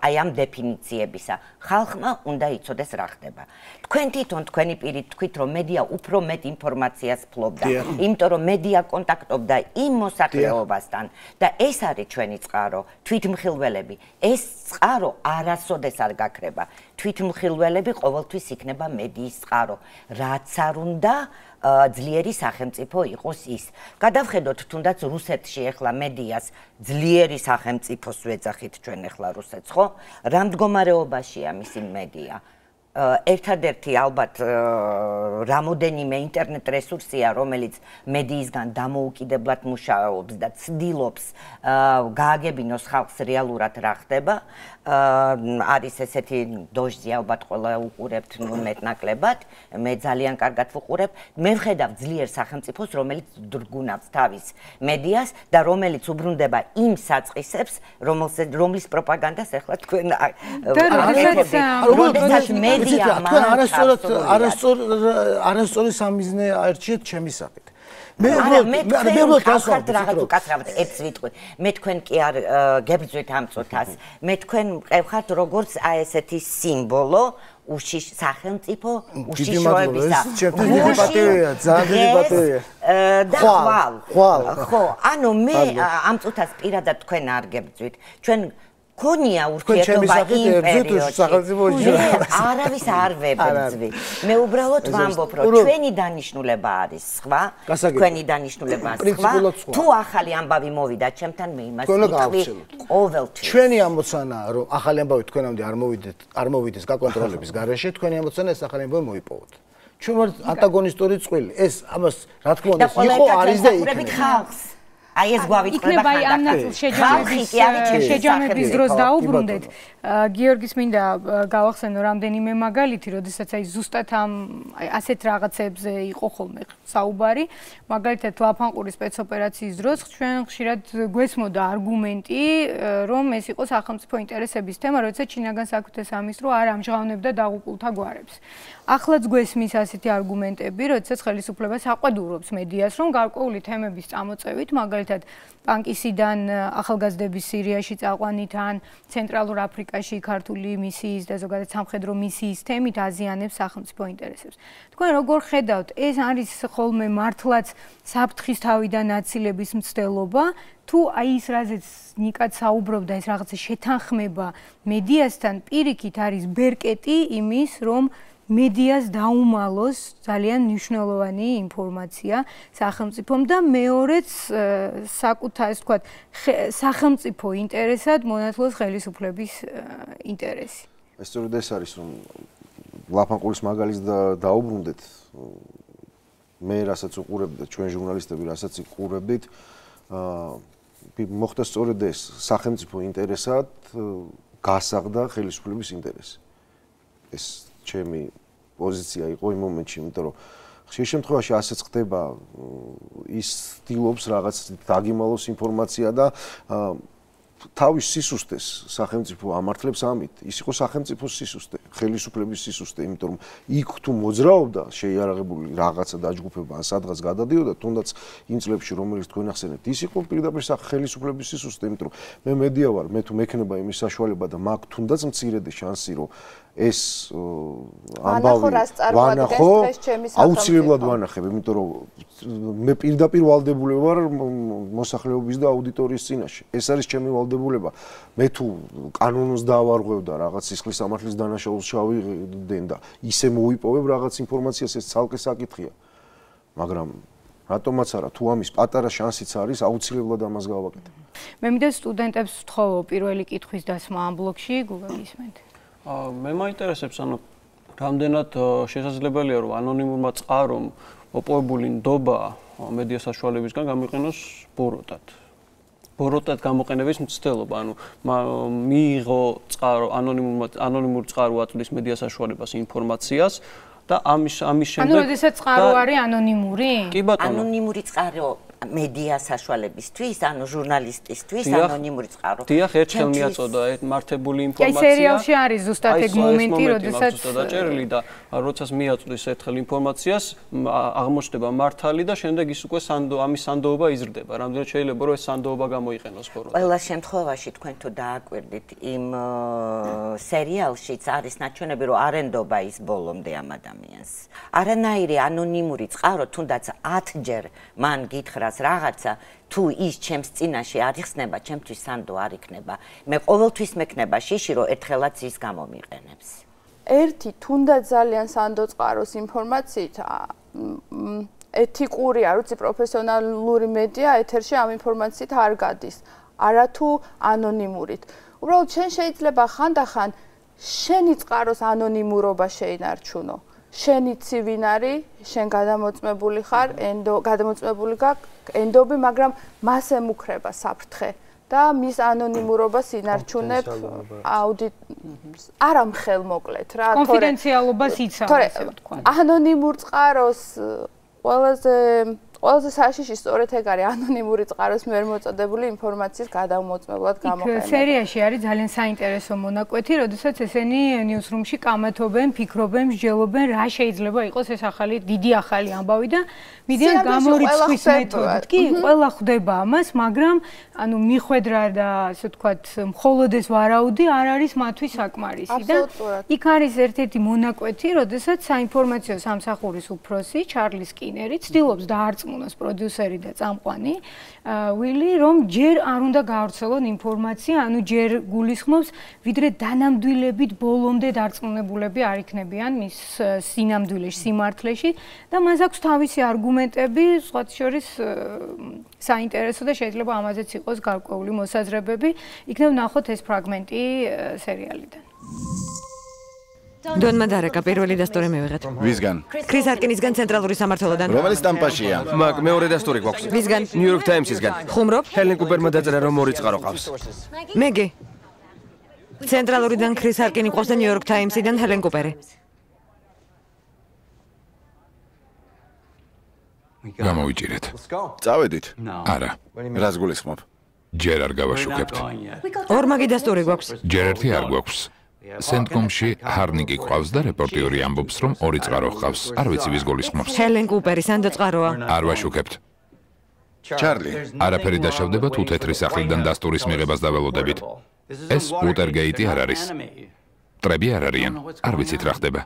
აი ამ დეფინიციებისა. ხალხმა უნდა იცოდეს რა ხდება. თქვენ თვითონ თქვენი პირით თქვით, რომ მედია უფრო მეტ ინფორმაციას ფლობდა, იმიტომ რომ მედია კონტაქტობდა იმ მოსახლეობასთან და ეს არის ჩვენი წყარო, თვითმხილველები. ეს წყარო არასოდეს არ გაქრება. თვითმხილველები ყოველთვის იქნება მედიის წყარო. რაც არ უნდა ძლიერი სახელმწიფო იყოს ის. გადავხედოთ თუნდაც რუსეთში ახლა მედიას ძლიერი სახელმწიფოს ვეძახით ჩვენ ახლა რუსეთს, ხო? რა მდგომარეობაშია მისი მედია? ერთადერთი ალბათ რამოდენიმე ინტერნეტ რესურსია, რომელიც მედიისგან დამოუკიდებლად მუშაობს და ცდილობს გააგებინოს ხალხს რეალურად რა ხდება. არის ესეთი დოჟზი ალბათ ყველა უყურებთ მეტნაკლებად, მე ძალიან კარგად ვუყურებ. მე ვხედავ ძლიერ სახელმწიფოს, რომელიც დრგუნავს თავის მედიას და რომელიც უბრუნდება იმ საწყისებს, რომლის პროპაგანდას ახლა თქვენ არასწორი სამიზნე აერჩიეთ ჩემი სახით. მე თქვენ კი არ გებრძვით ამ წუთას. მე თქვენ მყევხართ როგორც აი ესეთი სიმბოლო სახელმწიფო უშიშროებისა. და ხვალ. ხო, ანუ მე ამ წუთას პირადად თქვენ არ გებრძვით. ჩვენ ქონია ურთიერთობა იმ პერიოდში. არავის არ ვებრძვი. მე უბრალოდ ვამბობ, რომ ჩვენი დანიშნულება არის სხვა, თქვენი დანიშნულება სხვა. თუ ახალი ამბავი მოვიდა ჩემთან, მე იმას ვიტყვი ყოველთვის. ჩვენი ამოცანაა, რომ ახალი ამბავი თქვენამდე არ მოვიდეს გაკონტროლების გარეშე, თქვენი ამოცანა ეს ახალი ამბავი მოიპოვოთ. ჩვენ ვართ ანტაგონისტური წყვილი. ეს ამას რა თქმა უნდა იყო არის და იქნება. აი ეს გვავიწყდება იქნება ამ ნაწილს შეჯამების დროს დაუბრუნდეთ. გიორგის მინდა გავახსენო რამდენიმე მაგალითი, როდესაც აი ზუსტად ამ ასეთ რაღაცებზე იყო ხოლმე საუბარი. მაგალითად ლაფანყურის სპეცოპერაციის დროს ჩვენ ხშირად გვესმოდა არგუმენტი, რომ ეს იყო სახელმწიფო ინტერესების თემა, როდესაც ჩინაგან საქმეთა სამინისტრო არ ამჟღავნებდა დაღუპულთა გვარებს. ახლაც გვესმის ასეთი არგუმენტები, როდესაც ხელისუფლება საყვედურობს მედიას, რომ გარკვეული თემების წამოწევით, მაგალითად პანკისიდან ახალგაზრდების სირიაში წაყვანით ან ცენტრალურ აფრიკაში ქართული მისიის და ზოგადად სამხედრო მისიის თემით აზიანებს სახელმწიფო ინტერესებს. თქვენ როგორ ხედავთ, ეს არის ხოლმე მართლაც საფრთხის თავიდან აცილების მცდელობა, თუ აი ის რაზეც ნიკად საუბრობდა, ეს რაღაცა შეთანხმება მედიასთან პირიქით არის ბერკეტი იმის, რომ მედიას დაუმალოს ძალიან მნიშვნელოვანი ინფორმაცია სახელმწიფომ და მეორეც საკუთარ, ასე ვთქვათ, სახელმწიფო ინტერესად მონათლოს ხელისუფლების ინტერესი. ეს სწორედ ეს არის, რომ ლაფანყურის მაგალითს დაუბრუნდეთ. მე რასაც უყურებდი და ჩვენ ჟურნალისტები რასაც უყურებდით, მოხდა სწორედ ეს, სახელმწიფო ინტერესად გასაღდა ხელისუფლების ინტერესი. ეს ჩემი პოზიცია იყო იმ მომენტში, იმიტომ რომ ხშირ შემთხვევაში ასეც ხდება, ის ცდილობს რაღაც დაგიმალოს ინფორმაცია და თავის სისუსტეს სახელმწიფო ამართლებს ამით. ის იყო სახელმწიფოს სისუსტე, ხელისუფლების სისუსტე, იმიტომ რომ იქ თუ მოძრაობდა შეიარაღებული რაღაცა დაჯგუფება ან სადღაც გადადიოდა, თუნდაც იმ წლებში, რომელიც თქვენ ახსენებთ, ის იყო პირდაპირ ხელისუფლების სისუსტე, იმიტომ რომ მე მედია ვარ, მე თუ მექნება იმის საშუალება და მაქვს თუნდაც მცირედი შანსი, რომ ეს ამბავი ვანახო, აუცილებლად ვანახებ, იმიტომ რომ მე პირდაპირ ვალდებული ვარ მოსახლეობის და აუდიტორიის წინაშე. ეს არის ჩემი ვალდებულება. მე თუ კანონს დავარღვევ და რაღაც სისხლის სამართლის დანაშაულს შავიდენ და ისე მოვიპოვებ რაღაც ინფორმაციას, ეს ცალკე საკითხია. მაგრამ რატომაც არა, თუ ამის პატარა შანსიც არის, აუცილებლად ამას გავაკეთებ. მე მინდა სტუდენტებს ვთხოვო პირველი კითხვის დასმა ამ ბლოკში, გულისმენთ. მე მაინტერესებს, ანუ რამდენად შესაძლებელია, რომ ანონიმურმა წყარომ მოპოვებული ნდობა მედია საშუალებისგან გამოიყენოს ბოროტად. ბოროტად გამოყენების მცდელობა, ანუ მიიღო წყარო ანონიმურ წყარო აწვდის მედია საშუალებას ინფორმაციას და ამის შემდეგ ანუ როდესაც წყარო არის ანონიმური? კი ბატონო. ანონიმური წყარო მედია საშუალებისთვის, ანუ ჟურნალისტისთვის ანონიმური წყარო. დიახ, ერთხელ მიაწოდა მართებული ინფორმაცია. აი სერიალში არის ზუსტად ეგ მომენტი, როდესაც დაჭერილი და როდესაც მიაწვდის ერთხელ ინფორმაციას, აღმოჩნდება მართალი და შემდეგ ის უკვე ამის სანდოობა იზრდება. რამდენად შეიძლება რომ ეს სანდოობა გამოიყენოს ბოროტად? ყველა შემთხვევაში თქვენ თუ დააკვირდით, იმ სერიალშიც არის ნაჩვენები, რომ არ ენდობა ის ბოლომდე ამ ადამიანს. არანაირი ანონიმური წყარო, თუნდაც 10-ჯერ მან გითხრას რაღაცა, თუ ის ჩემს წინაშე არ იხსნება, ჩემთვის სანდო არ იქნება. მე ყოველთვის მექნება შიში, რომ ერთხელაც ის გამომიყენებს. ერთი თუნდაც ძალიან სანდო წყაროს ინფორმაციით ეთიკური, არ ვიცი, პროფესიონალური მედია ეთერში ამ ინფორმაციით არ გადის. არათუ ანონიმურით. უბრალოდ შენ შეიძლება ხანდახან შენი წყაროს ანონიმურობა შეინარჩუნო. შენ იცი ვინ არის, შენ გადამოწმებული ხარ, გადამოწმებული გაქვს ენდობი, მაგრამ მას ემუქრება საფრთხე და მის ანონიმურობას ინარჩუნებ არ ამხელმოკლეთ რა, კონფიდენციალობას იცავ, ასე ვთქვა. ანონიმურ წყაროს ყველაზე საშიში სწორედ ეგ არის ანონიმური წყაროს მიერ მოწოდებული ინფორმაციის გადამოწმებლად გამოყენება. სერიაში არის ძალიან საინტერესო მონაკვეთი, როდესაც ესენი ნიუსრუმში კამათობენ, ფიქრობენ, მსჯელობენ, რა შეიძლება იყოს ეს ახალი, დიდი ახალი ამბავი და მიდიან გამორიცხვის მეთოდით. კი, ყველა ხვდება ამას, მაგრამ ანუ მიხვედრა და ასე ვთქვათ, მხოლოდ ეს ვარაუდი არ არის მათთვის საკმარისი და იქ არის ერთ-ერთი მონაკვეთი, როდესაც საინფორმაციო სამსახურის უფროსი ჩარლი სკინერი ცდილობს დაარწმუნოს პროდიუსერი და წამყვანი ვილი, რომ ჯერ არ უნდა გაავრცელონ ინფორმაცია, ანუ ჯერ გულისხმობს, ვიდრე დანამდვილებით ბოლომდე დარწმუნებულები არ იქნებიან მის სინამდვილეში, სიმართლეში და მას აქვს თავისი არგუმენტები, სხვათა შორის საინტერესო და შეიძლება ამაზეც იყოს გარკვეული მოსაზრებები. იქნებ ნახოთ ეს ფრაგმენტი სერიალიდან. დონმა დარეკა პირველი დასტური მივიღეთ. ვისგან? ქრის არკინისგან ცენტრალური სამმართველოდან. რომელი სტამპაშია? მაგ მეორე დასტური გვაქვს. ვისგან? New York Times-ისგან. ხუმრობ? ჰელენ კუპერმა დაწერა რომ ორი წყარო ყავს. მეგი. ცენტრალურიდან ქრის არკინი ყავს და New York Times-იდან ჰელენ კუპერი. გამოვიჭირეთ. წავედით? არა. რას გულისხმობ? ჯერ არ გავაშუქებთ. ორმაგი დასტური გვაქვს. ჯერ ერთი არ გვაქვს. სენტკომში ჰარნიკი ყავს და რეპორტიორი ამბობს, რომ ორი წყარო ყავს. არ ვიცი ვის გულისხმობს. ჰელენ კუპერი სანდო წყაროა. არ ვაშუქებთ. ჩარლი. არაფერი დაშავდება თუ თეთრი სახლიდან დასტურის მიღებას დაველოდებით. ეს უოტერგეიტი არ არის. მტრები არ არიან. არ ვიცით რა ხდება.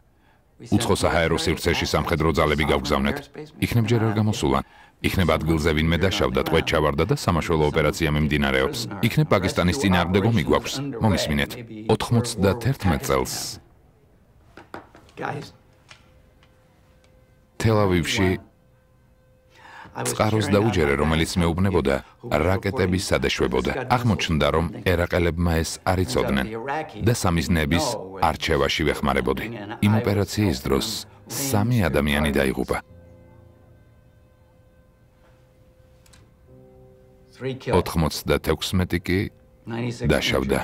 უცხო საჰაერო სივრცეში სამხედრო ძალები გავგზავნეთ. იქნებ ჯერ არ გამოსულან. იქნებ ადგილზე ვინმე დაშავდა, ტყვედ ჩავარდა და სამაშველო ოპერაცია მიმდინარეობს. იქნებ პაკისტანის წინააღმდეგო მიგვაქვს. მომისმინეთ. 91 წელს თელ-ავივში წყაროს დაუჯერე, რომელიც მეუბნებოდა, რაკეტები სად ეშვებოდა. აღმოჩნდა, რომ ერაყელებმა ეს არ იცოდნენ და სამიზნეების არჩევაში ვეხმარებოდი. იმ ოპერაციის დროს 3 ადამიანი დაიღუპა. 96 კი დაშავდა.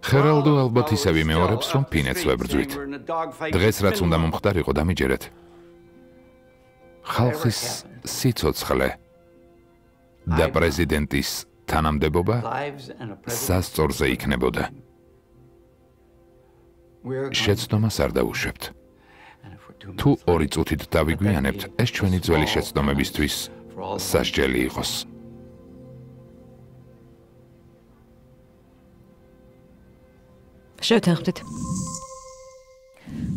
ხერალდო ალბათ ისევ იმეორებს, რომ ფინეთს ვებრძვით. დღეს რაც უნდა მომხდარიყო, დამიჯერეთ. ხალხის სიცოცხლე და პრეზიდენტის თანამდებობა სასწორზე იქნებოდა. შეცდომას არ დაუშვებთ. თუ 2 წუთით დავიგვიანებთ, ეს ჩვენი ძველი შეცდომებისთვის სასჯელი იყოს. შევთანხმდით.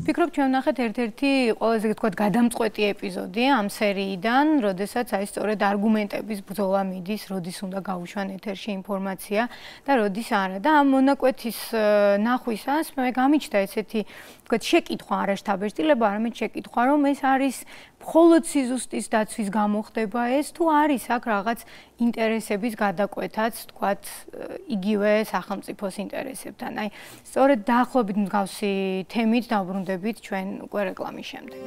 ფიქრობ, ჩვენ ვნახეთ ერთ-ერთი ყველაზე ვთქვათ გადამწყვეტი ეპიზოდი ამ სერიიდან, როდესაც აი სწორედ არგუმენტების ბრძოლა მიდის, როდის უნდა გაუშვან ეთერში ინფორმაცია და როდის არა. და ამ მონაკვეთის ნახვისას მე გამიჩნდა ესეთი ვთქვათ შეკითხვა, არა შთაბეჭდილება, არამედ შეკითხვა, რომ ეს არის მხოლოდ სიზუსტის დაცვის გამო ხდება ეს, თუ არის აქ რაღაც ინტერესების გადაკვეთაც, ვთქვათ, იგივე სახელმწიფოს ინტერესებთან. აი, სწორედ დაახლოებით მსგავსი თემით დავბრუნდებით ჩვენ უკვე რეკლამის შემდეგ.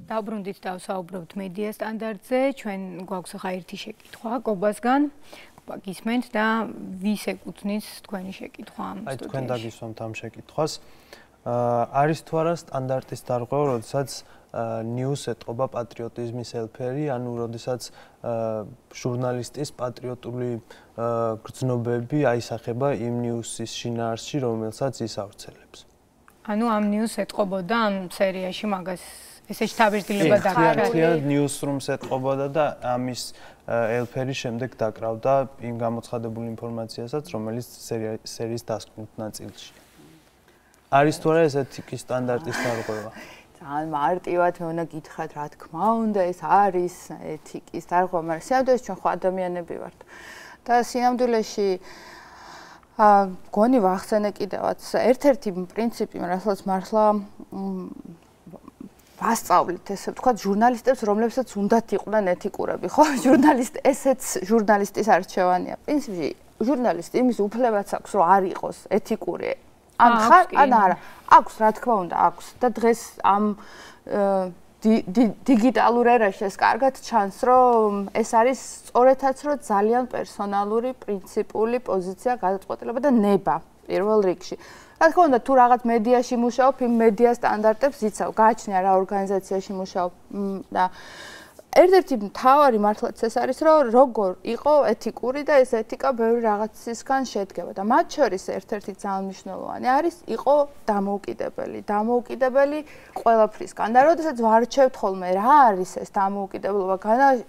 დავბრუნდით და ვსაუბრობთ მედია სტანდარტზე. ჩვენ გვაქვს ახლა ერთი შეკითხვა კობასგან. გისმენთ და ვის ეკუთვნის თქვენი შეკითხვა ამ სტუდიაში? აი თქვენ დაგისვამთ ამ შეკითხვას. არის თუ არა სტანდარტის დარღვევა, როდესაც ნიუს ეტყობა პატრიოტიზმის ელფერი, ანუ როდესაც ჟურნალისტის პატრიოტული გრძნობები აისახება იმ ნიუსის შინაარსში, რომელსაც ის ავრცელებს. ანუ ამ ნიუს ეტყობოდა ამ სერიაში მაგას ესე შთაბეჭდილება დაგარდა. ერთად ნიუსრუმს ეტყობოდა და ამის ელფერი შემდეგ დაკრავდა იმ გამოცხადებული ინფორმაციასაც, რომელიც სერიის დასკვნით ნაწილში. არის თუ არა ეს ეთიკის სტანდარტის დარღვევა? ძალიან მარტივად მე უნდა გითხრათ, რა თქმა უნდა, ეს არის ეთიკის დარღვევა, მაგრამ სინამდვილეში ჩვენ ხო ადამიანები ვართ. და სინამდვილეში გონი ვახსენე კიდევაც ერთ-ერთი პრინციპი, რასაც მართლა ვასწავლით, ესე ვთქვათ, ჟურნალისტებს, რომლებსაც უნდათ იყვნენ ეთიკურები, ხო? ესეც ჟურნალისტის არჩევანია. პრინციპში ჟურნალისტი იმის უფლებაც აქვს, რომ არ იყოს ეთიკური. ან ხარ, ან არა. აქვს, რა თქმა უნდა, აქვს. და დღეს ამ დიგიტალურ ერაში ეს კარგად ჩანს, რომ ეს არის სწორედაც, რომ ძალიან პერსონალური, პრინციპული პოზიცია გადაწყვეტილება და ნება პირველ რიგში. რა თქმა უნდა, თუ რაღაც მედიაში მუშაობ, იმ მედია სტანდარტებს იცავ, გააჩნია რა ორგანიზაციაში მუშაობ და ერთ-ერთი მთავარი მართლაც ეს არის, რომ როგორ იყო ეთიკური და ეს ეთიკა ბევრი რაღაცისგან შედგება და მათ შორის ერთ-ერთი ძალიან მნიშვნელოვანი არის იყო დამოუკიდებელი ყველაფრისგან. და როდესაც ვარჩევთ ხოლმე რა არის ეს დამოუკიდებლობა,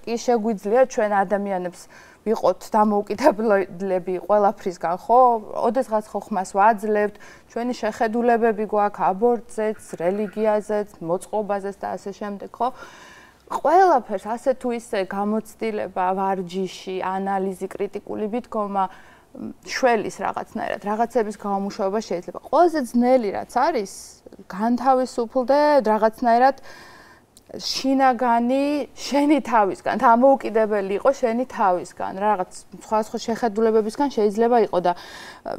კი შეგვიძლია ჩვენ ადამიანებს ვიყოთ დამოუკიდებლები ყველაფრისგან, ხო? ოდესღაც ხოხმას ვაძლევთ, ჩვენი შეხედულებები გვაქვს აბორტზეც, რელიგიაზეც, მოწყობაზეც და ასე შემდეგ, ხო? ყველაფერს ასე თუ ისე გამოცდილება, ვარჯიში, ანალიზი, კრიტიკული მიდგომა შველის რაღაცნაირად, რაღაცების გამომუშავება შეიძლება. ყველაზე ძნელი რაც არის, განთავისუფლდე რაღაცნაირად შინაგანი შენი თავისგან, ამოუკიდებელი იყო შენი თავისგან, რაღაც სხვა შეხედულებებისგან შეიძლება იყო და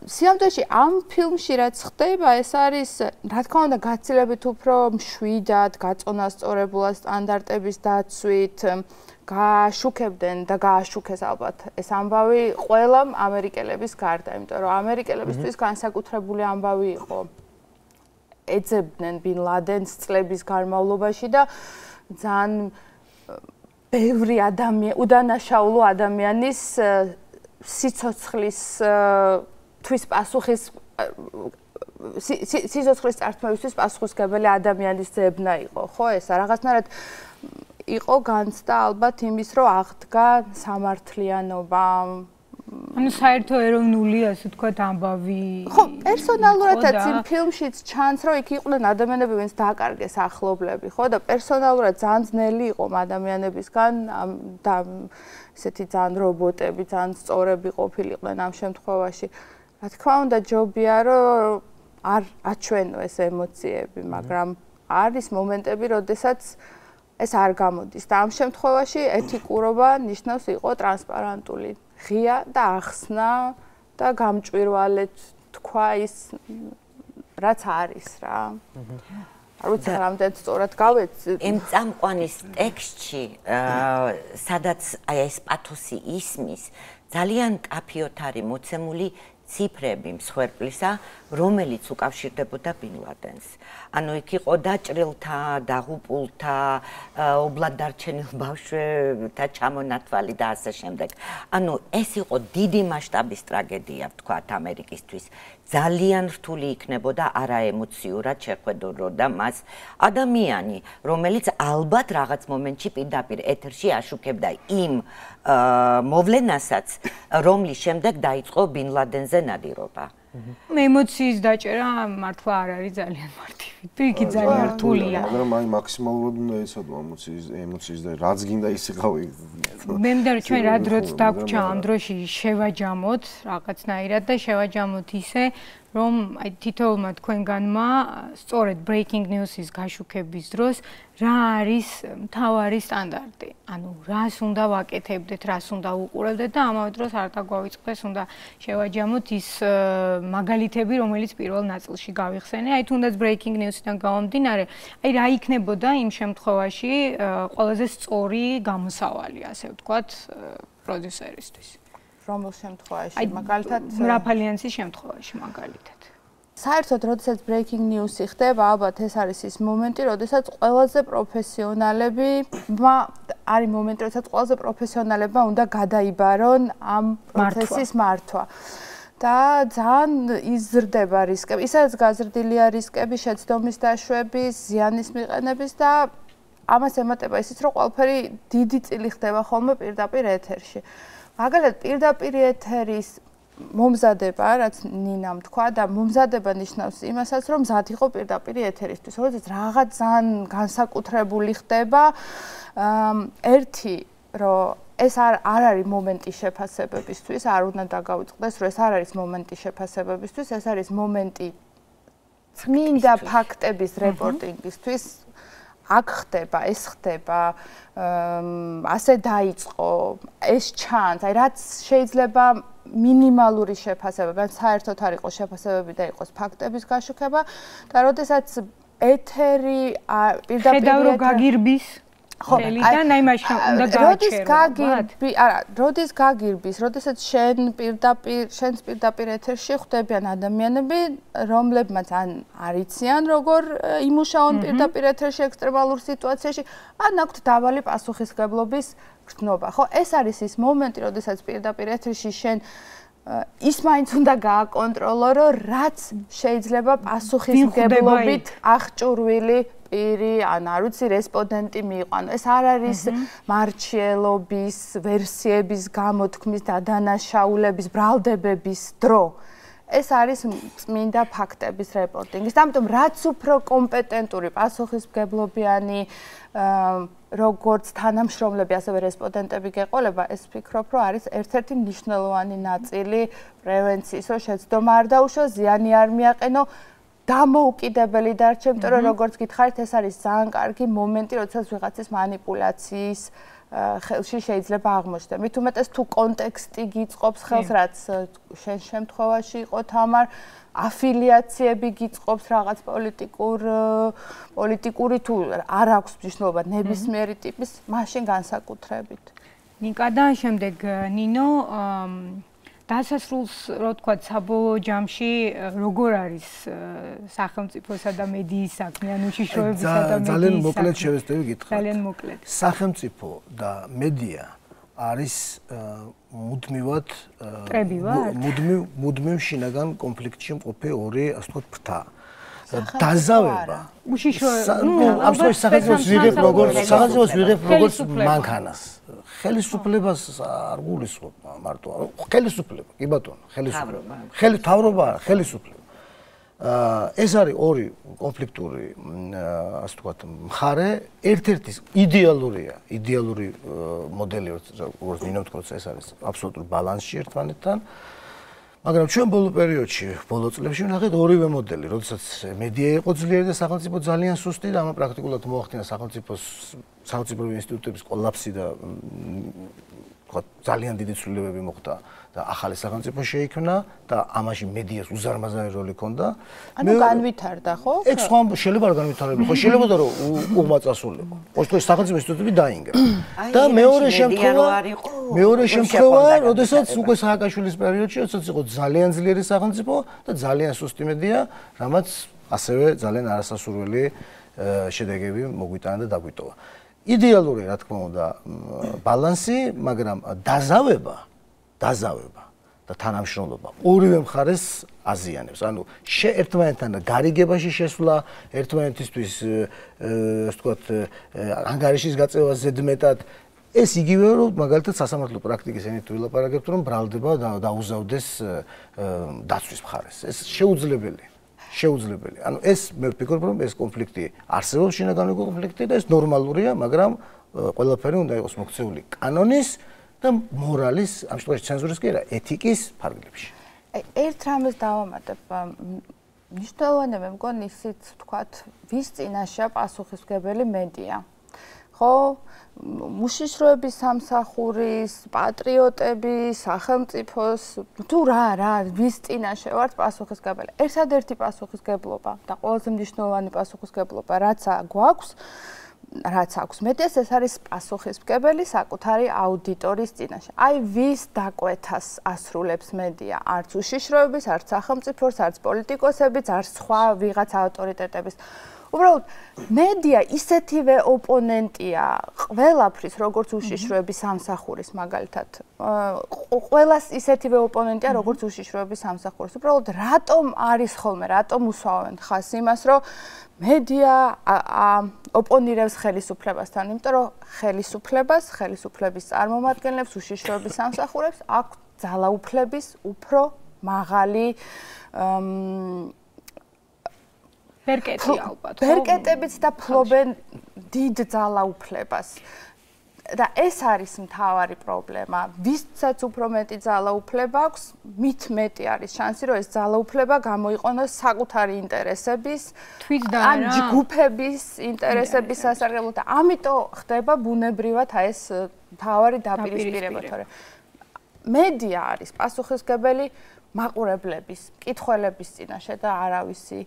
სიამოვნებაში ამ ფილმში რაც ხდება, ეს არის, რა თქმა უნდა, გაცილებით უფრო მშვიდად, გაწონასწორებულად სტანდარტების დაცვით გააშუქებდნენ და გააშუქეს ალბათ ეს ამბავი ყველა ამერიკელების გარდა, იმიტომ რომ ამერიკელებისთვის განსაკუთრებული ამბავი იყო. ეძებდნენ ბინ ლადენს წლების განმავლობაში და ძალიან ბევრი უდანაშაულო ადამიანის სიცოცხლის თვის პასუხის სიცოცხლის წართმევისთვის პასუხისმგებელი ადამიანის ძებნა იყო, ხო ეს რაღაცნაირად იყო განცდა ალბათ იმის, რომ აღდგა სამართლიანობა. ანუ საერთო ეროვნული, ასე ვთქვათ, ამბავი. ხო, პერსონალურადაც იმ ფილმშიც ჩანს, რომ იქ იყვნენ ადამიანები, ვინც დააკარგეს ახლობლები, ხო და პერსონალურად ძალიან ძნელი იყო ადამიანებისგან და ესეთი ძალიან რობოტები, ძალიან სწორები ყოფილიყვნენ ამ შემთხვევაში. რა თქმა უნდა, ჯობია, რომ არ აჩვენო ეს ემოციები, მაგრამ არის მომენტები, როდესაც ეს არ გამოდის და ამ შემთხვევაში ეთიკურობა ნიშნავს იყო ტრანსპარენტული. ღია და ახსნა და გამჭვირვალედ თქვა ის რაც არის რა. არ ვიცი რამდენად სწორად გავეცი. იმ წამყვანის ტექსტში სადაც აი ეს პათოსი ისმის ძალიან კაფიოთ არის მოცემული ციფრები მსხვერპლისა, რომელიც უკავშირდებოდა ბინ ლადენს. ანუ იქ იყო დაჭრილთა, დაღუპულთა, ობლად დარჩენილ ბავშვთა ჩამონათვალი და ასე შემდეგ. ანუ ეს იყო დიდი მასშტაბის ტრაგედია, ვთქვათ, ამერიკისთვის. ძალიან რთული იქნებოდა არაემოციურად შეხვედროდა მას ადამიანი, რომელიც ალბათ რაღაც მომენტში პირდაპირ ეთერში აშუქებდა იმ მოვლენასაც, რომლის შემდეგ დაიწყო ბინ ლადენზე ნადირობა. ემოციის დაჭერა მართლა არ არის ძალიან მარტივი. თუკი ძალიან რთულია. მაგრამ აი მაქსიმალურად უნდა ეცადო ემოციის და რაც გინდა ის იყავი. მე მგონი ჩვენ რა დროც დაგვრჩა ამ დროში შევაჯამოთ რაღაცნაირად და შევაჯამოთ ისე რომ აი თითოეულმა თქვენგანმა სწორედ breaking news-ის გაშუქების დროს რა არის მთავარი სტანდარტი. ანუ რას უნდა ვაკეთებდეთ, რას უნდა უყურებდეთ და ამავე დროს არ დაგვავიწყდეს, უნდა შევაჯამოთ ის მაგალითები, რომელიც პირველ ნაწილში გავიხსენე. აი თუნდაც breaking news-იდან გამომდინარე, აი რა იქნებოდა იმ შემთხვევაში ყველაზე სწორი გამოსავალი, ასე ვთქვათ, პროდიუსერისთვის. რომელ შემთხვევაში მაგალითად მრაფალიანსის შემთხვევაში მაგალითად. საერთოდ როდესაც breaking news-ი ხდება, ალბათ ეს არის ის მომენტი, როდესაც ყველაზე პროფესიონალები არის მომენტი, როდესაც ყველაზე პროფესიონალებმა უნდა გადაიბარონ ამ პროცესის მართვა. და ძალიან იზრდება რისკები. ისაც გაზრდილია რისკები შეცდომის დაშვების, ზიანის მიყენების და ამას ემატება ისიც, რომ ყველაფერი დიდი წილი ხდება ხოლმე პირდაპირ ეთერში. მაგალითად, პირდაპირ ეთერის მომზადება, რაც ნინამ თქვა და მომზადება ნიშნავს იმასაც, რომ მზად იყო პირდაპირ ეთერისთვის. როდესაც რაღაც ძალიან განსაკუთრებული ხდება, ერთი რომ ეს არ არის მომენტი შეფასებებისთვის, არ უნდა დაგავიწყდეს, რომ ეს არ არის მომენტი შეფასებებისთვის, ეს არის მომენტი წმინდა ფაქტების რეპორტინგისთვის. აქ ხდება, ეს ხდება, ასე დაიწყო, ეს ჩანს, აი რაც შეიძლება მინიმალური შეფასებები, ან საერთოდ არ იყოს შეფასებები და იყოს ფაქტების გაშუქება და როდესაც ეთერი პირდაპირ გაგირბის ხელიდან აი მაშინ უნდა გააჩერო. როდის გაგირბის, როდესაც შენს პირდაპირ ეთერში ხვდებიან ადამიანები, რომლებმაც ან არიციან როგორ იმუშაონ პირდაპირ ეთერში ექსტრემალურ სიტუაციაში, ან აქვთ დაბალი პასუხისმგებლობის გრძნობა. ხო, ეს არის ის მომენტი, როდესაც პირდაპირ ეთერში შენ ის მაინც უნდა გააკონტროლო, რომ რაც შეიძლება პასუხისმგებლობით აღჭურვილი პირი, ან არ ვიცი, რესპონდენტი მიიყვანო. ეს არ არის მარჩიელობის, ვერსიების გამოთქმის და დანაშაულების, ბრალდებების დრო. ეს არის წმინდა ფაქტების რეპორტინგის. ამიტომ რაც უფრო კომპეტენტური, პასუხისმგებლობიანი როგორც თანამშრომლები, ასევე რესპონდენტები გეყოლება, ეს ვფიქრობ, რომ არის ერთ-ერთი მნიშვნელოვანი ნაწილი პრევენციის, რომ შეცდომა არ დაუშვას, ზიანი არ მიაყენო, დამოუკიდებელი დარჩა, იმიტომ რომ როგორც გითხარით, ეს არის ძალიან კარგი მომენტი, როდესაც ვიღაცის манипуляციის ხელში შეიძლება აღმოჩნდეს. მით უმეტეს თუ კონტექსტი გიწყობს ხელს, რაც შენ შემთხვევაში იყო თამარ, აფილიაციები გიწყობს რაღაც პოლიტიკური თუ არ აქვს მნიშვნელობა ნებისმიერი ტიპის, მაშინ განსაკუთრებით. ნიკა და შემდეგ ნინო დასასრულს რო თქვა საბოლოო ჯამში როგორ არის სახელმწიფოსა და მედიის საქმე ან უშიშროებისა და მედიის ძალიან მოკლედ შევეცდები გითხრათ. ძალიან მოკლედ. სახელმწიფო და მედია არის მუდმივად მუდმივ შინაგან კონფლიქტში მყოფი ორი, ასე ვთქვათ, ფრთა. დაზავება. უშიშროება. სახელმწიფოს ვიღებ როგორც მანქანას. ხელისუფლებას არ გულისხმობ მარტო. ხელისუფლება, კი ბატონო, ხელისუფლება. თავრობა, ხელისუფლება. ეს არის ორი კონფლიქტური, ასე ვთქვათ, მხარე, ერთ-ერთი იდეალური მოდელი, როგორც ნინო თქვა, ეს არის აბსოლუტურ ბალანსში ერთმანეთთან. მაგრამ ჩვენ ბოლო პერიოდში, ბოლო წლებში ვნახეთ ორივე მოდელი, როდესაც მედია იყო ძლიერი და სახელმწიფო ძალიან სუსტი და ამა პრაქტიკულად მოახდინა სახელმწიფო ინსტიტუტების კოლაფსი და თქვა ძალიან დიდი ცვლილებები მოხდა და ახალი სახელმწიფო შეიქმნა და ამაში მედიას უზარმაზარი როლი ჰქონდა. ანუ განვითარდა, ხო? ეგ სხვა შეიძლება არ განვითარებულიყო, ხო შეიძლება რომ უღმა წასულიყო. ოღონდ სახელმწიფო ინსტიტუტები დაინგრა. და მეორე შემთხვევა, როდესაც უკვე სააკაშვილის პერიოდში, როდესაც იყო ძალიან ძლიერი სახელმწიფო და ძალიან სუსტი მედია, რამაც ასევე ძალიან არასასურველი შედეგები მოგვიტანა და დაგვიტოვა. იდეალური, რა თქმა უნდა, ბალანსი, მაგრამ დაზავება და თანამშრომლობა ორივე მხარეს აზიანებს. ანუ ერთმანეთთან გარიგებაში შესვლა, ერთმანეთისთვის, ასე ვთქვათ, ანგარიშის გაწევა ზედმეტად ეს იგივე რომ მაგალითად სასამართლო პრაქტიკის ენით ვილაპარაკებთ, რომ ბრალდება დაუზავდეს დაცვის მხარეს. ეს შეუძლებელია. ანუ ეს მე ვფიქრობ რომ ეს კონფლიქტი არსებობს, შინაგანი კონფლიქტი და ეს ნორმალურია, მაგრამ ყველაფერი უნდა იყოს მოქცეული კანონის და მორალის, ამ შემთხვევაში ცენზურის კი არა, ეთიკის ფარგლებში. ერთ რამეს დავამატებ, მნიშვნელოვანია მე მგონი ისიც ვთქვათ, ვის წინაშეა პასუხისმგებელი მედია. ხო, უშიშროების სამსახურის, პატრიოტების, სახელმწიფოს, თუ რა, ვის წინაშე ვართ პასუხისმგებელი. ერთადერთი პასუხისმგებლობა და ყველაზე მნიშვნელოვანი პასუხისმგებლობა, რაც აქვს მედიას, ეს არის პასუხისმგებელი საკუთარი აუდიტორის წინაშე. აი, ვის დაკვეთას ასრულებს მედია? არც უშიშროების, არც სახელმწიფოს, არც პოლიტიკოსების, არც სხვა ვიღაც ავტორიტეტების. უბრალოდ მედია ისეთივე ოპონენტია ყველაფრის, როგორც უშიშროების სამსახურის მაგალითად. ყველას ისეთივე ოპონენტია, როგორც უშიშროების სამსახურის. უბრალოდ რატომ არის ხოლმე, რატომ უსვავენ ხას იმას, რომ მედია ოპონირებს ხელისუფლებასთან, იმიტომ რომ ხელისუფლების წარმომადგენლებს, უშიშროების სამსახურებს აქვს ძალაუფლების უფრო მაღალი ბერკეტი ალბათ. ბერკეტებიც და ფლობენ დიდ ძალაუფლებას. და ეს არის მთავარი პრობლემა. ვისაც უფრო მეტი ძალაუფლება აქვს, მით მეტი არის შანსი, რომ ეს ძალაუფლება გამოიყენოს საკუთარი ინტერესების, ან ჯგუფების ინტერესების სასარგებლოდ და ამიტომ ხდება ბუნებრივად ეს მთავარი დაპირისპირება, თორემ მედია არის პასუხისმგებელი მაყურებლების, მკითხველების წინაშე და არავისი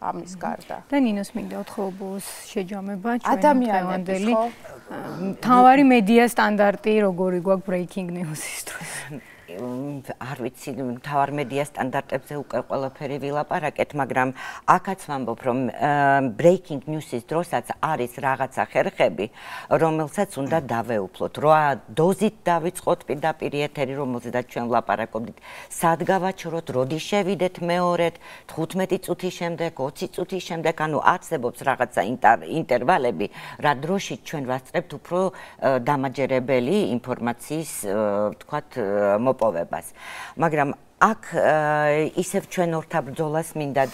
ამის გარდა. და ნინოს მინდა უთხრობოს შეჯამება ჩვენ დღევანდელი მთავარი მედია სტანდარტი როგორი გვაქვს breaking news-ის დროს. არ ვიცი, მთავარ მედია სტანდარტებზე უკვე ყველაფერი ვილაპარაკეთ, მაგრამ აქაც ვამბობ, რომ breaking news-ის დროსაც არის რაღაცა ხერხები, რომელსაც უნდა დავეუფლოთ. რა დოზით დავიწყოთ პირდაპირ ეთერი, რომელზედაც ჩვენ ვლაპარაკობდით, სად გავაჩროთ, როდი შევიდეთ მეორედ, 15 წუთის შემდეგ, 20 წუთის შემდეგ, ანუ არსებობს რაღაცა ინტერვალები, რა დროშით ჩვენ ვასწრებთ უფრო დამაჯერებელი ინფორმაციის, ვთქვათ, მოპოვებას. მაგრამ აქ ისევ ჩვენ ორთაბრძოლას მინდა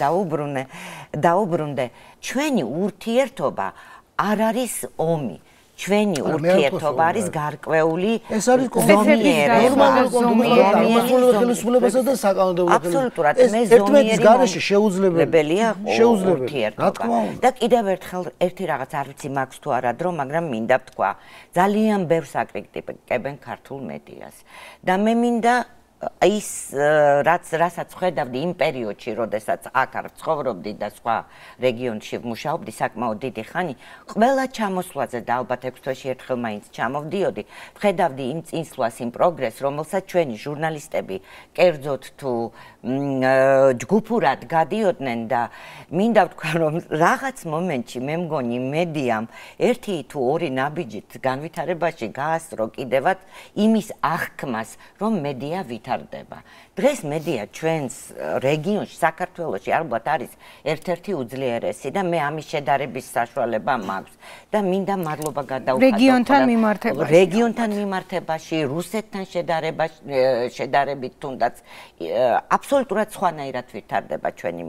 დაუბრუნდე, ჩვენი ურთიერთობა არ არის ომი. ჩვენი ურთიერთობა არის გარკვეული ეს არის ხელისუფლებასა და საკანონმდებლო აბსოლუტურად მე ზომიერი გარეშე შეუძლებელია ურთიერთობა. რა თქმა უნდა. და კიდევ ერთხელ ერთი რაღაც არ ვიცი მაქვს თუ არა დრო, მაგრამ მინდა ვთქვა, ძალიან ბევრს აკრიტიკებენ ქართულ მედიას. და მე მინდა ის რასაც ხედავდი იმ პერიოდში, როდესაც აქ არ ცხოვრობდი და სხვა რეგიონში ვმუშაობდი საკმაოდ დიდი ხანი, ყველა ჩამოსვლაზე და ალბათ 6 თვეში ერთხელ მაინც ჩამოვდიოდი, ვხედავდი იმ წინსვლას, იმ პროგრესს, რომელსაც ჩვენი ჟურნალისტები კერძოდ თუ ჯგუფურად გადიოდნენ და მინდა ვთქვა, რომ რაღაც მომენტში მე მგონი მედიამ ერთი თუ ორი ნაბიჯით განვითარებაში გაასწრო კიდევაც იმის აღქმას, რომ მედია ვითარდება. დღეს მედია ჩვენს რეგიონში, საქართველოში ალბათ არის ერთ-ერთი უძლიერესი და მე ამის შედარების საშუალება მაქვს და მინდა მადლობა გადაუხადო რეგიონთან მიმართებაში, რუსეთთან შედარებით თუნდაც აბსოლუტურად სხვანაირად ვითარდება ჩვენი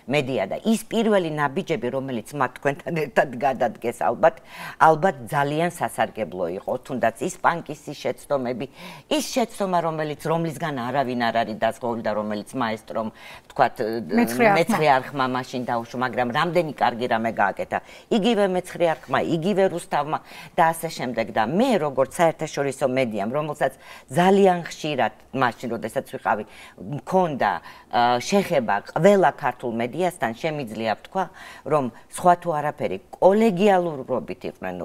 მედია და ის პირველი ნაბიჯები, რომელიც მათ თქვენთან ერთად გადადგეს, ალბათ ძალიან სასარგებლო იყო, თუნდაც ის პანკისის შეცდომები, ის შეცდომა, რომლისგან არავინ არ არის დაზღვეული და რომელიც მაესტრომ, ვთქვათ, მეცხრე არხმა მაშინ დაუშვა, მაგრამ რამდენი კარგი რამე გააკეთა. იგივე მეცხრე არხმა, იგივე რუსთავმა და ასე შემდეგ და მე როგორც საერთაშორისო მედიამ, რომელსაც ძალიან ხშირად მაშინ, როდესაც ვიყავი, მქონდა შეხება ყველა ქართულ მედიასთან, შემიძლია ვთქვა, რომ სხვა თუ არაფერი კოლეგიალურობით იყვნენ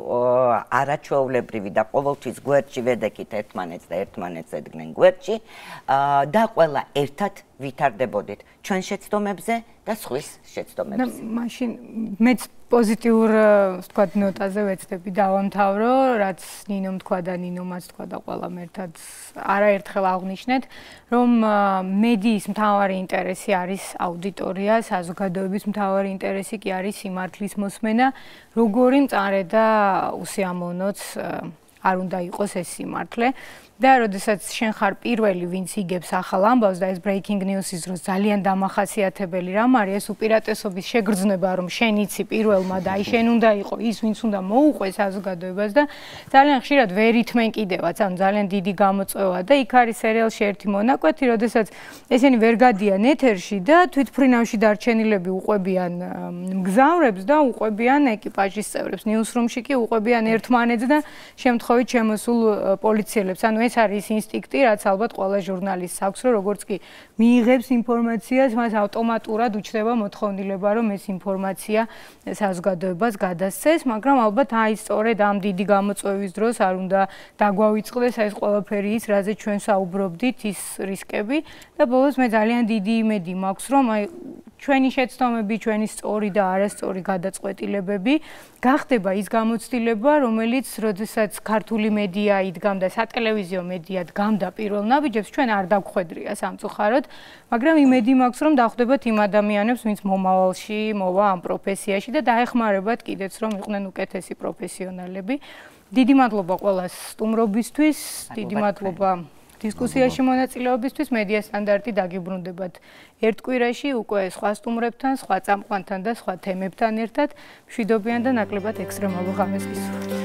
არაჩვეულებრივი და ყოველთვის გვერდში ვედექით ერთმანეთს და ერთმანეთს ედგნენ გვერდში და ყველა ერთად ვითარდებოდით ჩვენ შეცდომებზე და სხვის შეცდომებზე. მაშინ მეც პოზიტიურ ვთქვათ ნოტაზე ვეცდები დავამთავრო, რაც ნინომ თქვა და ნინომაც თქვა და ყველამ ერთად არაერთხელ აღვნიშნეთ, რომ მედიის მთავარი ინტერესი არის აუდიტორია, საზოგადოების მთავარი ინტერესი კი არის სიმართლის მოსმენა, როგორი მწარე და უსიამოვნოც არ უნდა იყოს ეს სიმართლე. და როდესაც შენ ხარ პირველი, ვინც იგებს ახალ ამბავს და ეს breaking news-ის დროს ძალიან დამახასიათებელი რამ არის ეს უპირატესობის შეგრძნება, რომ შენ იცი პირველმა და აი შენ უნდა იყო ის, ვინც უნდა მოუყვეს საზოგადოებას და ძალიან ხშირად ვერ ითმენ კიდევაც, ანუ ძალიან დიდი გამოწვევა და იქ არის სერიალში ერთი მონაკვეთი, როდესაც ესენი ვერ გადიან ეთერში და თვითმფრინავში დარჩენილები უყვებიან მგზავრებს და უყვებიან ეკიპაჟის წევრებს. Newsroom-ში კი უყვებიან ერთმანეთს და შემთხვევით შემოსულ პოლიციელებს. ანუ ეს არის ინსტინქტი, რაც ალბათ ყველა ჟურნალისტს აქვს, რომ როგორც კი მიიღებს ინფორმაციას, მას ავტომატურად უჩნდება მოთხოვნილება, რომ ეს ინფორმაცია საზოგადოებას გადასცეს, მაგრამ ალბათ აი სწორედ ამ დიდი გამოწვევის დროს არ უნდა დაგვავიწყდეს ეს ყველაფერი ის, რაზეც ჩვენ საუბრობდით, ის რისკები და ბოლოს მე ძალიან დიდი იმედი მაქვს, რომ აი ჩვენი შეცდომები, ჩვენი სწორი და არასწორი გადაწყვეტილებები გახდება ის გამოცდილება, რომელიც როდესაც ქართული მედია იდგამდა, სატელევიზიო მედია დგამდა პირველ ნაბიჯებს, ჩვენ არ დაგხვედრია სამწუხაროდ, მაგრამ იმედი მაქვს, რომ დახვდებათ იმ ადამიანებს, ვინც მომავალში მოვა ამ პროფესიაში და დაეხმარებათ კიდეც, რომ იყვნენ უკეთესი პროფესიონალები. დიდი მადლობა ყველას სტუმრობისთვის, დიდი მადლობა დისკუსიაში მონაწილეობისთვის. მედია სტანდარტი დაგიბრუნდებათ ერთ კვირაში უკვე სხვა სტუმრებთან, სხვა წამყვანთან და სხვა თემებთან ერთად. მშვიდობიან და ნაკლებად ექსტრემალურ ღამეს გისურვებთ.